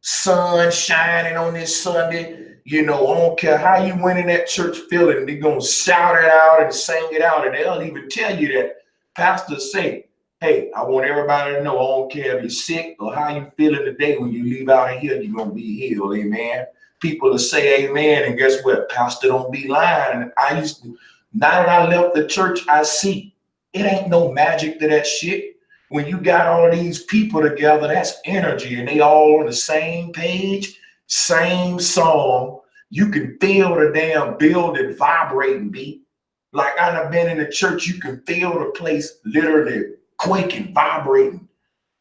sun shining on this Sunday, you know, I don't care how you went in that church feeling, they're going to shout it out and sing it out. And they'll even tell you that pastors say, hey, I want everybody to know, I don't care if you're sick or how you feeling today, when you leave out of here, you're going to be healed. Amen. People will say amen. And guess what? Pastor don't be lying. And I used to, now that I left the church, I see it ain't no magic to that shit. When you got all of these people together, that's energy, and they all on the same page, same song. You can feel the damn building vibrating, beat. Like I've been in the church, you can feel the place literally quaking, vibrating.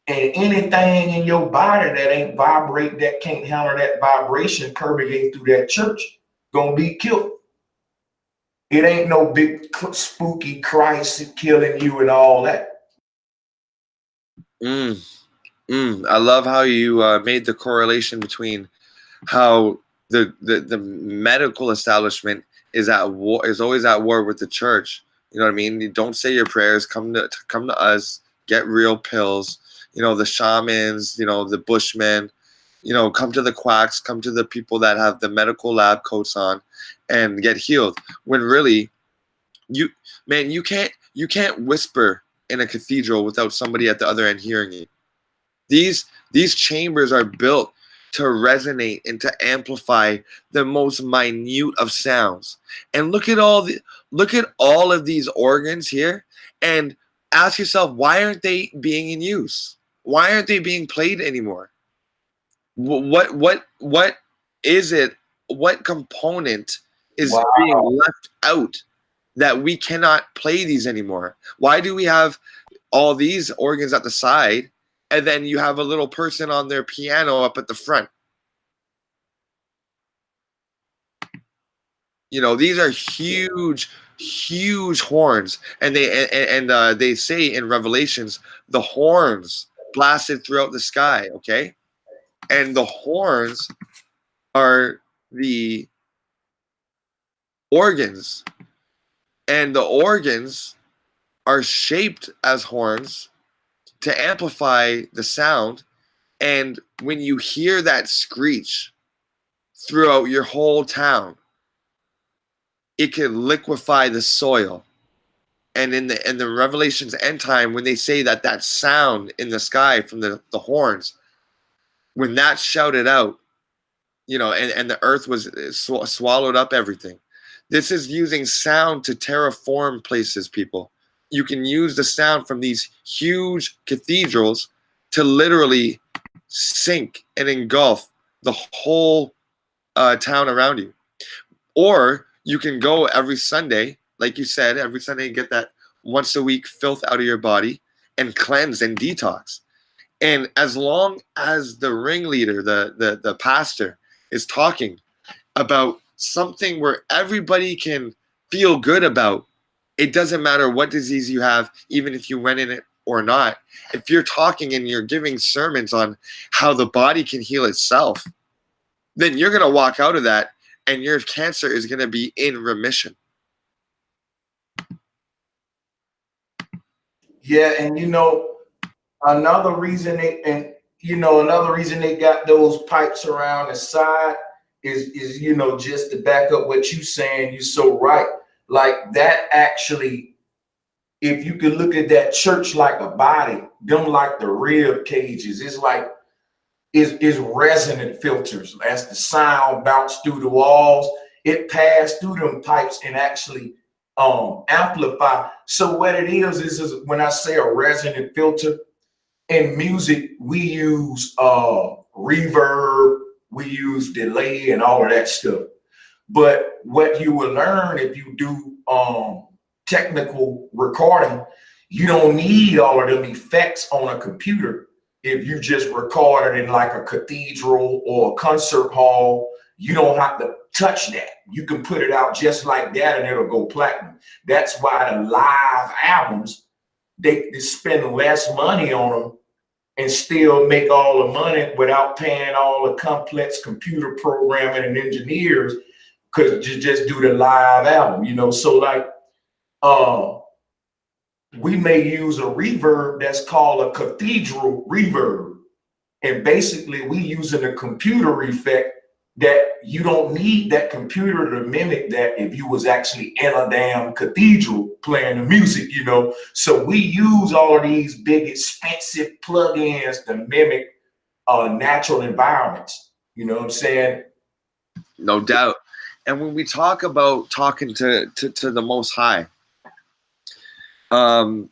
And anything in your body that ain't vibrate, that can't handle that vibration permeate through that church, gonna be killed. It ain't no big spooky Christ killing you and all that. I love how you made the correlation between how the medical establishment is at war, is always at war with the church. You know what I mean? You don't say your prayers. Come to us. Get real pills. You know, the shamans. You know, the bushmen. You know, come to the quacks. Come to the people that have the medical lab coats on, and get healed. When really, you can't whisper in a cathedral without somebody at the other end hearing you. These chambers are built to resonate and to amplify the most minute of sounds. And look at all of these organs here, and ask yourself, why aren't they being in use? Why aren't they being played anymore? What is it? What component is being left out that we cannot play these anymore? Why do we have all these organs at the side, and then you have a little person on their piano up at the front? You know, these are huge horns, and they say in Revelations, the horns blasted throughout the sky. Okay, and the horns are the organs, and the organs are shaped as horns to amplify the sound. And when you hear that screech throughout your whole town, it can liquefy the soil. And in the Revelations end time, when they say that sound in the sky from the horns, when that shouted out, you know, and the earth was swallowed up everything. This is using sound to terraform places, people. You can use the sound from these huge cathedrals to literally sink and engulf the whole town around you. Or you can go every Sunday, like you said, every Sunday, get that once a week filth out of your body and cleanse and detox. And as long as the ringleader, the pastor, is talking about something where everybody can feel good about. It doesn't matter what disease you have, even if you went in it or not. If you're talking and you're giving sermons on how the body can heal itself, then you're going to walk out of that and your cancer is going to be in remission. Yeah, and another reason they got those pipes around the side is just to back up what you saying. You're so right. Like that actually, if you can look at that church like a body, them like the rib cages. It's like is resonant filters. As the sound bounced through the walls, it passed through them pipes and actually amplify. So what it is when I say a resonant filter, in music, we use reverb, we use delay and all of that stuff. But what you will learn if you do technical recording, you don't need all of them effects on a computer. If you just record it in like a cathedral or a concert hall, you don't have to touch that. You can put it out just like that and it'll go platinum. That's why the live albums, they spend less money on them and still make all the money without paying all the complex computer programming and engineers, because you just do the live album, So like we may use a reverb that's called a cathedral reverb. And basically we using a computer effect that you don't need that computer to mimic that if you was actually in a damn cathedral playing the music, So we use all of these big expensive plugins to mimic natural environments. You know what I'm saying? No doubt. And when we talk about talking to the Most High, I've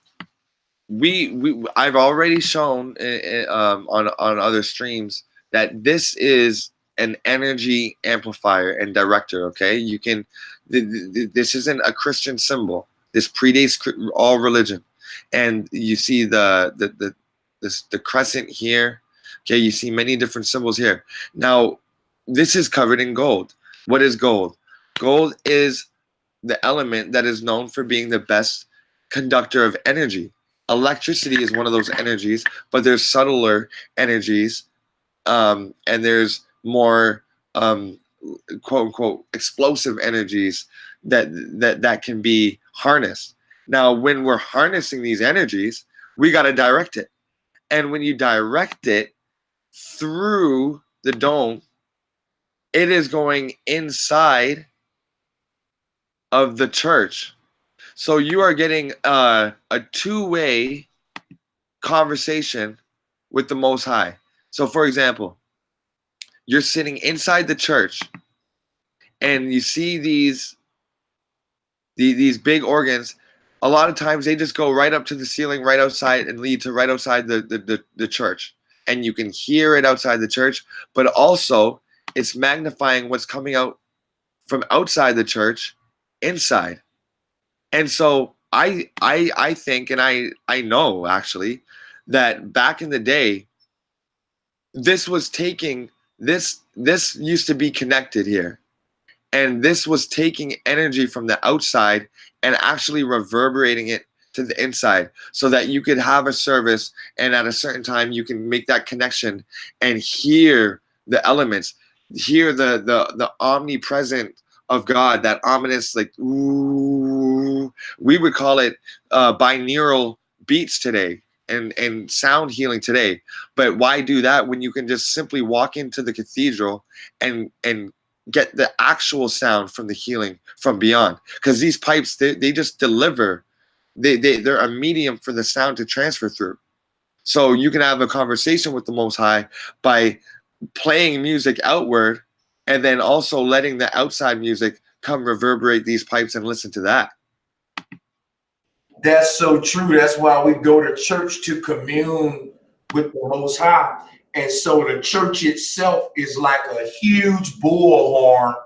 already shown on other streams that this is an energy amplifier and director. Okay, you can. This isn't a Christian symbol. This predates all religion, and you see the crescent here. Okay, you see many different symbols here. Now, this is covered in gold. What is gold? Gold is the element that is known for being the best conductor of energy. Electricity is one of those energies, but there's subtler energies, and there's more quote unquote explosive energies that can be harnessed. Now, when we're harnessing these energies, we got to direct it. And when you direct it through the dome, it is going inside of the church. So you are getting a two-way conversation with the Most High. So for example, you're sitting inside the church and you see these big organs. A lot of times they just go right up to the ceiling right outside and lead to right outside the church. And you can hear it outside the church, but also it's magnifying what's coming out from outside the church inside. And so I think, and I know actually, that back in the day, this was taking this used to be connected here, and this was taking energy from the outside and actually reverberating it to the inside, so that you could have a service, and at a certain time you can make that connection and hear the elements, hear the omnipresent of God, that ominous, like, ooh, we would call it binaural beats today and sound healing today. But why do that when you can just simply walk into the cathedral and get the actual sound from the healing from beyond? Because these pipes, they just deliver, they're a medium for the sound to transfer through. So you can have a conversation with the Most High by playing music outward, and then also letting the outside music come reverberate these pipes and listen to that. That's so true. That's why we go to church, to commune with the Most High. And so the church itself is like a huge bullhorn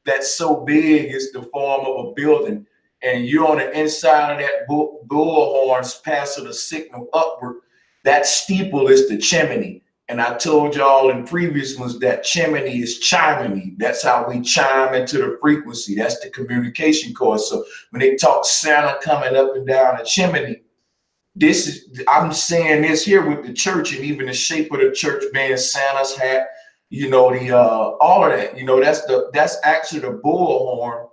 that's so big it's the form of a building. And you're on the inside of that bullhorn, passing a signal upward. That steeple is the chimney. And I told y'all in previous ones that chimney is chiming. That's how we chime into the frequency. That's the communication cord. So when they talk Santa coming up and down a chimney, this is, I'm saying this here with the church, and even the shape of the church being Santa's hat, you know, the all of that, you know, that's actually the bullhorn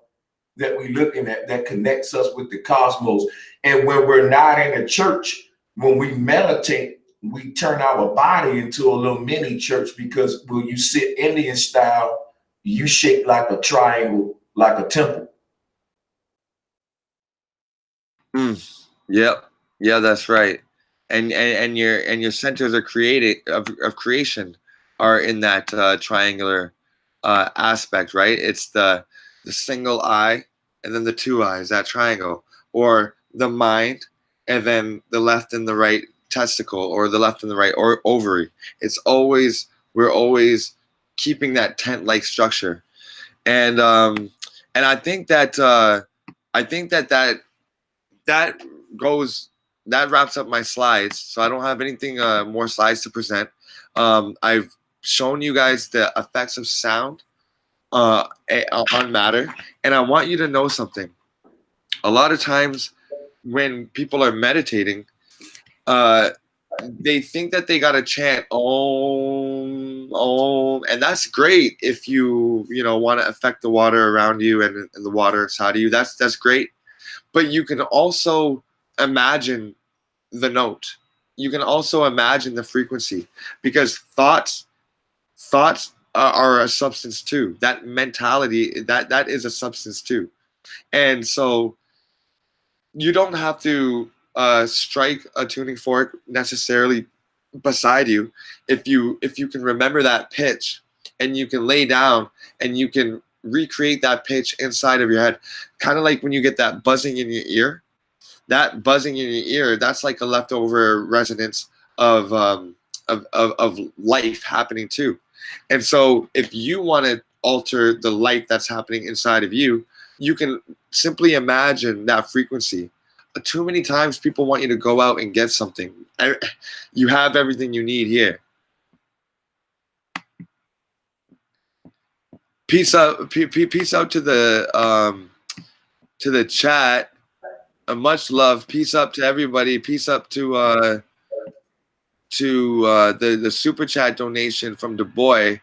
that we looking at that connects us with the cosmos. And when we're not in the church, when we meditate, we turn our body into a little mini church, because when you sit Indian style, you shape like a triangle, like a temple. Yep. Yeah, that's right. And your centers are created of creation are in that triangular aspect, right? It's the single eye and then the two eyes, that triangle, or the mind and then the left and the right testicle, or the left and the right or ovary. It's always, we're always keeping that tent-like structure. And I think that that goes, that wraps up my slides. So I don't have anything more slides to present. I've shown you guys the effects of sound on matter, and I want you to know something. A lot of times when people are meditating, they think that they gotta chant om om, and that's great if you want to affect the water around you and the water inside of you. That's great. But you can also imagine the note. You can also imagine the frequency, because thoughts are a substance too. That mentality, that is a substance too. And so you don't have to strike a tuning fork necessarily beside you. If you can remember that pitch, and you can lay down and you can recreate that pitch inside of your head, kind of like when you get that buzzing in your ear. That buzzing in your ear, that's like a leftover resonance of life happening too. And so if you want to alter the life that's happening inside of you, you can simply imagine that frequency. Too many times people want you to go out and get something. You have everything you need here. Peace out to the chat. Much love. Peace up to everybody. Peace up to the super chat donation from the boy.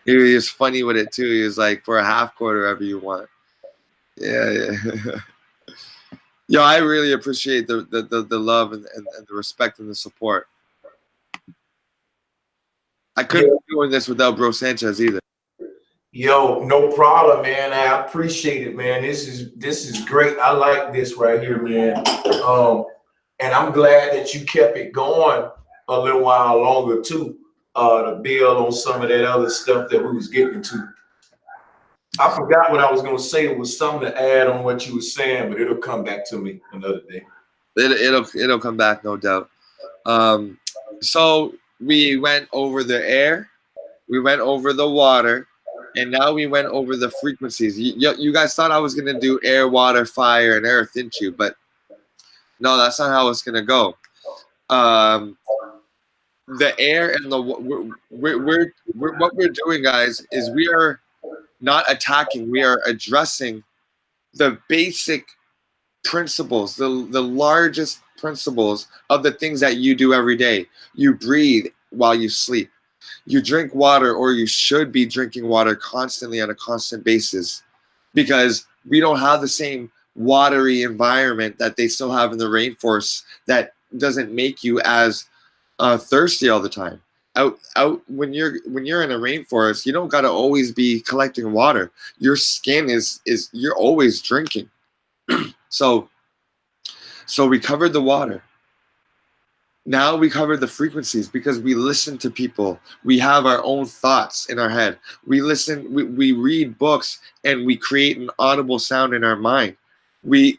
He is funny with it too. He was like, for a half quarter, whatever you want. Yeah. Yo, I really appreciate the love and the respect and the support. I couldn't be doing this without Bro Sanchez either. Yo, no problem, man. I appreciate it, man. This is great. I like this right here, man. And I'm glad that you kept it going a little while longer too, to build on some of that other stuff that we was getting to. I forgot what I was gonna say. It was something to add on what you were saying, but it'll come back to me another day. It'll come back, no doubt. So we went over the air, we went over the water, and now we went over the frequencies. You guys thought I was gonna do air, water, fire, and earth, didn't you? But no, that's not how it's gonna go. The air and the what we're doing, guys, is we are not attacking. We are addressing the basic principles, the largest principles of the things that you do every day. You breathe while you sleep. You drink water, or you should be drinking water constantly on a constant basis, because we don't have the same watery environment that they still have in the rainforest that doesn't make you as thirsty all the time. Out when you're in a rainforest, you don't gotta always be collecting water. Your skin is you're always drinking. So we covered the water. Now we cover the frequencies, because we listen to people. We have our own thoughts in our head. We listen, we read books, and we create an audible sound in our mind. We're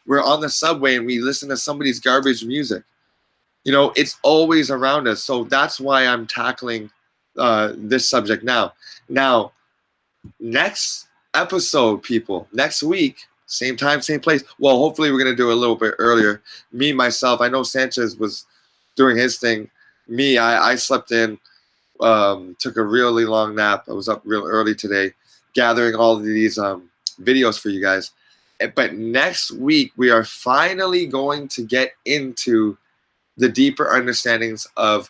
on the subway and we listen to somebody's garbage music. It's always around us. So that's why I'm tackling this subject now. Now, next episode, people, next week, same time, same place. Well, hopefully we're going to do it a little bit earlier. Me, myself, I know Sanchez was doing his thing. Me, I slept in took a really long nap. I was up real early today, gathering all of these videos for you guys. But next week, we are finally going to get into the deeper understandings of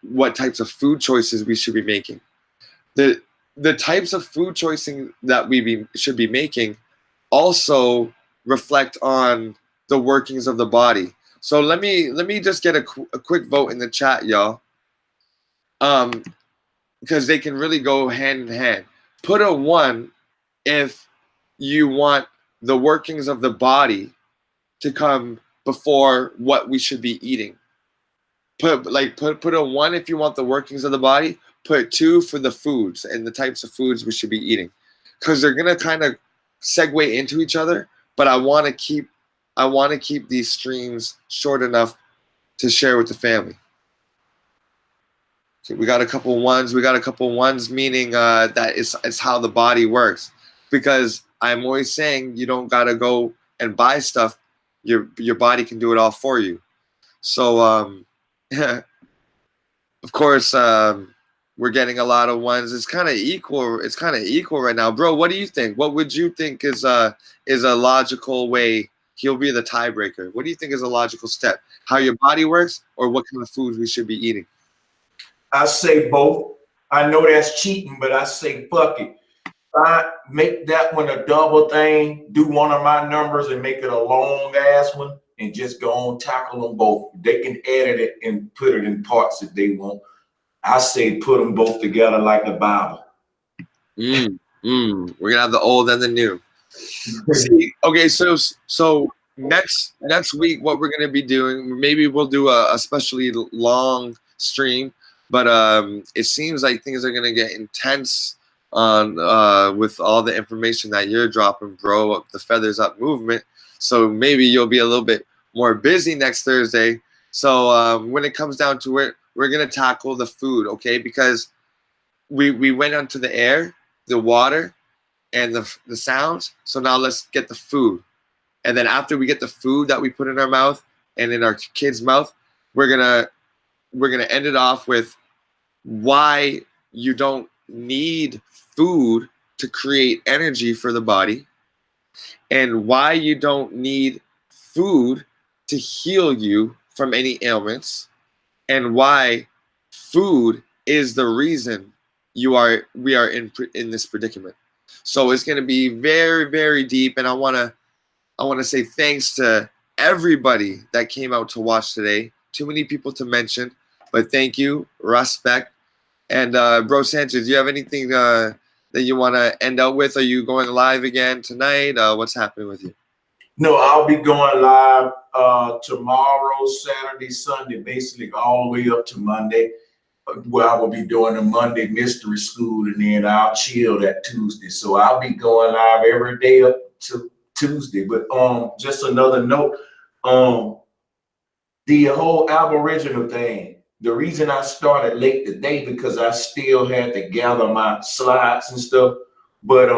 what types of food choices we should be making. The types of food choosing that should be making also reflect on the workings of the body. So let me just get a quick vote in the chat, y'all. Because they can really go hand in hand. Put a 1 if you want the workings of the body to come before what we should be eating. Put a 1 if you want the workings of the body. Put 2 for the foods and the types of foods we should be eating, because they're gonna kind of segue into each other. But I want to keep these streams short enough to share with the family. Okay, we got a couple 1s. We got a couple 1s, meaning that it's how the body works. Because I'm always saying you don't gotta go and buy stuff. Your body can do it all for you. So of course, we're getting a lot of 1s. It's kind of equal. It's kind of equal right now, bro. What do you think? What would you think is a logical way? He'll be the tiebreaker. What do you think is a logical step? How your body works, or what kind of foods we should be eating? I say both. I know that's cheating, but I say fuck it. I make that one a double thing. Do one of my numbers and make it a long ass one, and just go on tackle them both. They can edit it and put it in parts if they want. I say put them both together like the Bible. We're gonna have the old and the new. See, okay, so next week, what we're gonna be doing? Maybe we'll do a especially long stream, but it seems like things are gonna get intense on with all the information that you're dropping, bro. The feathers up movement. So maybe you'll be a little bit more busy next Thursday. So when it comes down to it, we're gonna tackle the food, okay? Because we went onto the air, the water, and the sounds. So now let's get the food. And then after we get the food that we put in our mouth and in our kid's mouth, we're gonna end it off with why you don't need food to create energy for the body, and why you don't need food to heal you from any ailments, and why food is the reason we are in this predicament. So it's going to be very, very deep, and I want to say thanks to everybody that came out to watch today. Too many people to mention, but thank you, respect. And bro Sanchez, do you have anything that you want to end out with? Are you going live again tonight? What's happening with you? No, I'll be going live tomorrow, Saturday, Sunday, basically all the way up to Monday, where I will be doing the Monday mystery school, and then I'll chill that Tuesday. So I'll be going live every day up to Tuesday. But just another note, the whole Aboriginal thing, the reason I started late today because I still had to gather my slides and stuff. But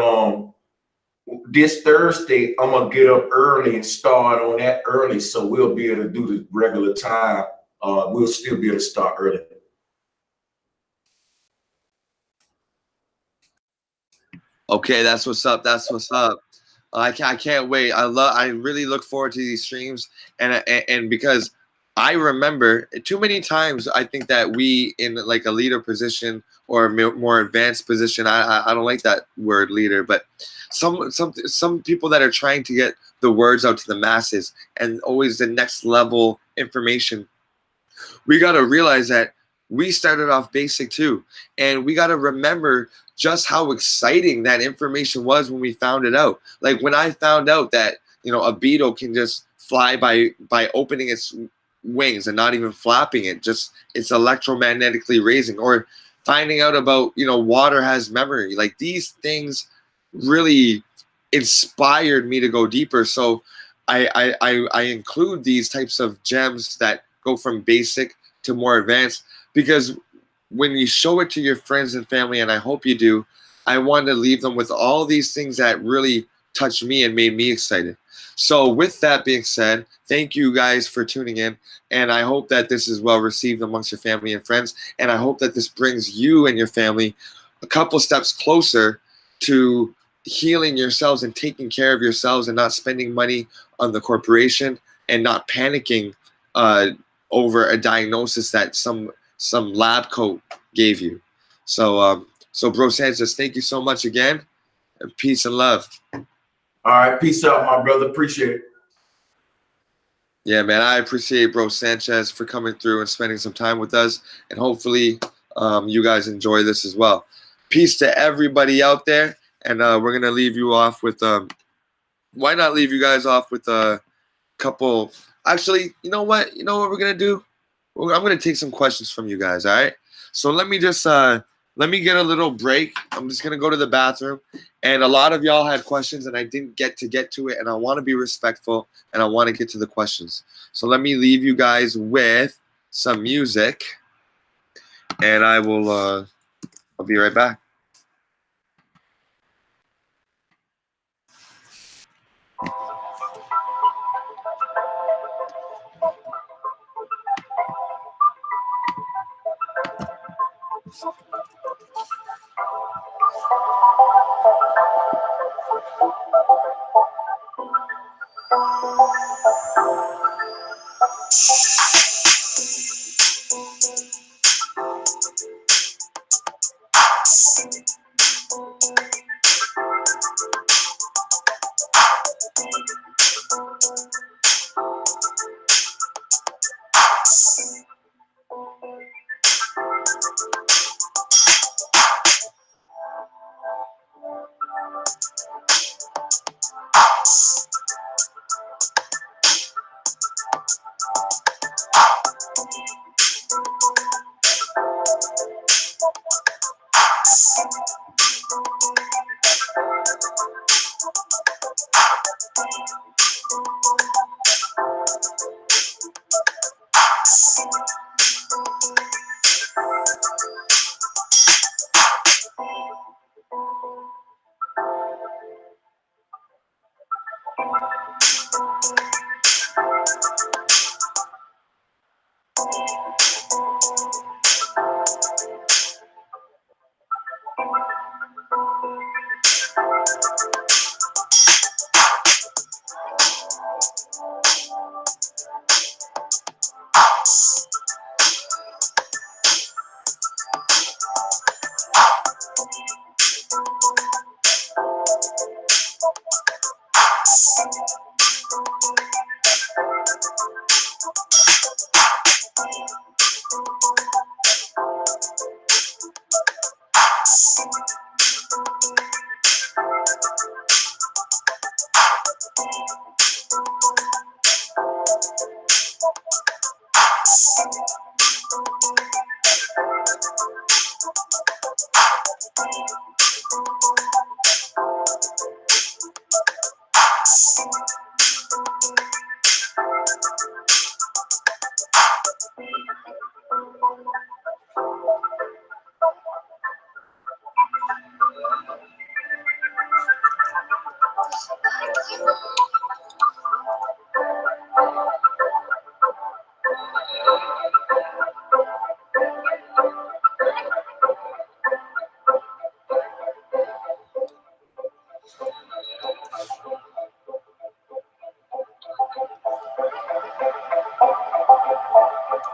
this Thursday, I'm gonna get up early and start on that early, so we'll be able to do the regular time. We'll still be able to start early. Okay, that's what's up. That's what's up. I can't wait. I really look forward to these streams, and because I remember too many times, I think that we in like a leader position or a more advanced position. I don't like that word leader, but some people that are trying to get the words out to the masses and always the next level information. We got to realize that we started off basic too, and we got to remember just how exciting that information was when we found it out. Like when I found out that a beetle can just fly by opening its wings and not even flapping it, just it's electromagnetically raising, or finding out about water has memory. Like these things really inspired me to go deeper. So I include these types of gems that go from basic to more advanced, because when you show it to your friends and family, and I hope you do, I want to leave them with all these things that really touched me and made me excited. So with that being said, thank you guys for tuning in, and I hope that this is well received amongst your family and friends, and I hope that this brings you and your family a couple steps closer to healing yourselves and taking care of yourselves and not spending money on the corporation and not panicking over a diagnosis that some lab coat gave you. So bro Sanchez, thank you so much again, and peace and love. All right, peace out, my brother. Appreciate it. Yeah, man, I appreciate bro Sanchez for coming through and spending some time with us, and hopefully you guys enjoy this as well. Peace to everybody out there, and we're gonna leave you off with why not leave you guys off with a couple. Actually, you know what we're gonna do? I'm gonna take some questions from you guys. All right, so let me just let me get a little break. I'm just gonna go to the bathroom, and a lot of y'all had questions and I didn't get to it, and I want to be respectful and I want to get to the questions. So let me leave you guys with some music, and I'll be right back.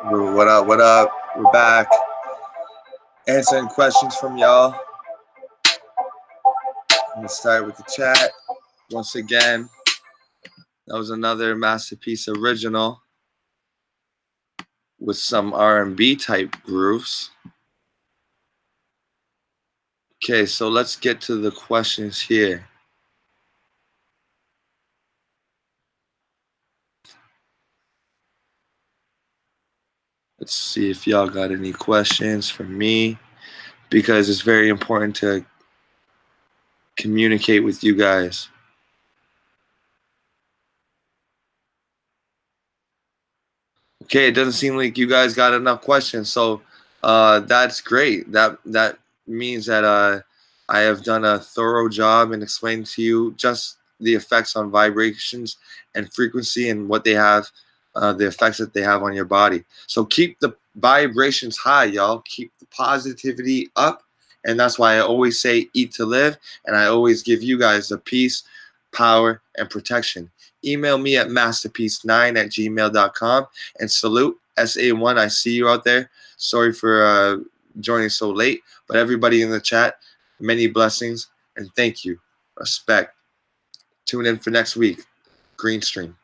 What up? What up? We're back answering questions from y'all. I'm gonna start with the chat once again. That was another masterpiece original with some R&B type grooves. Okay, so let's get to the questions here. Let's see if y'all got any questions for me, because it's very important to communicate with you guys. Okay, it doesn't seem like you guys got enough questions, so that's great. That means that I have done a thorough job in explaining to you just the effects on vibrations and frequency and what they have, the effects that they have on your body. So keep the vibrations high, y'all. Keep the positivity up. And that's why I always say eat to live. And I always give you guys the peace, power, and protection. Email me at masterpiece9@gmail.com. And salute, SA1. I see you out there. Sorry for joining so late. But everybody in the chat, many blessings. And thank you. Respect. Tune in for next week. Green Stream.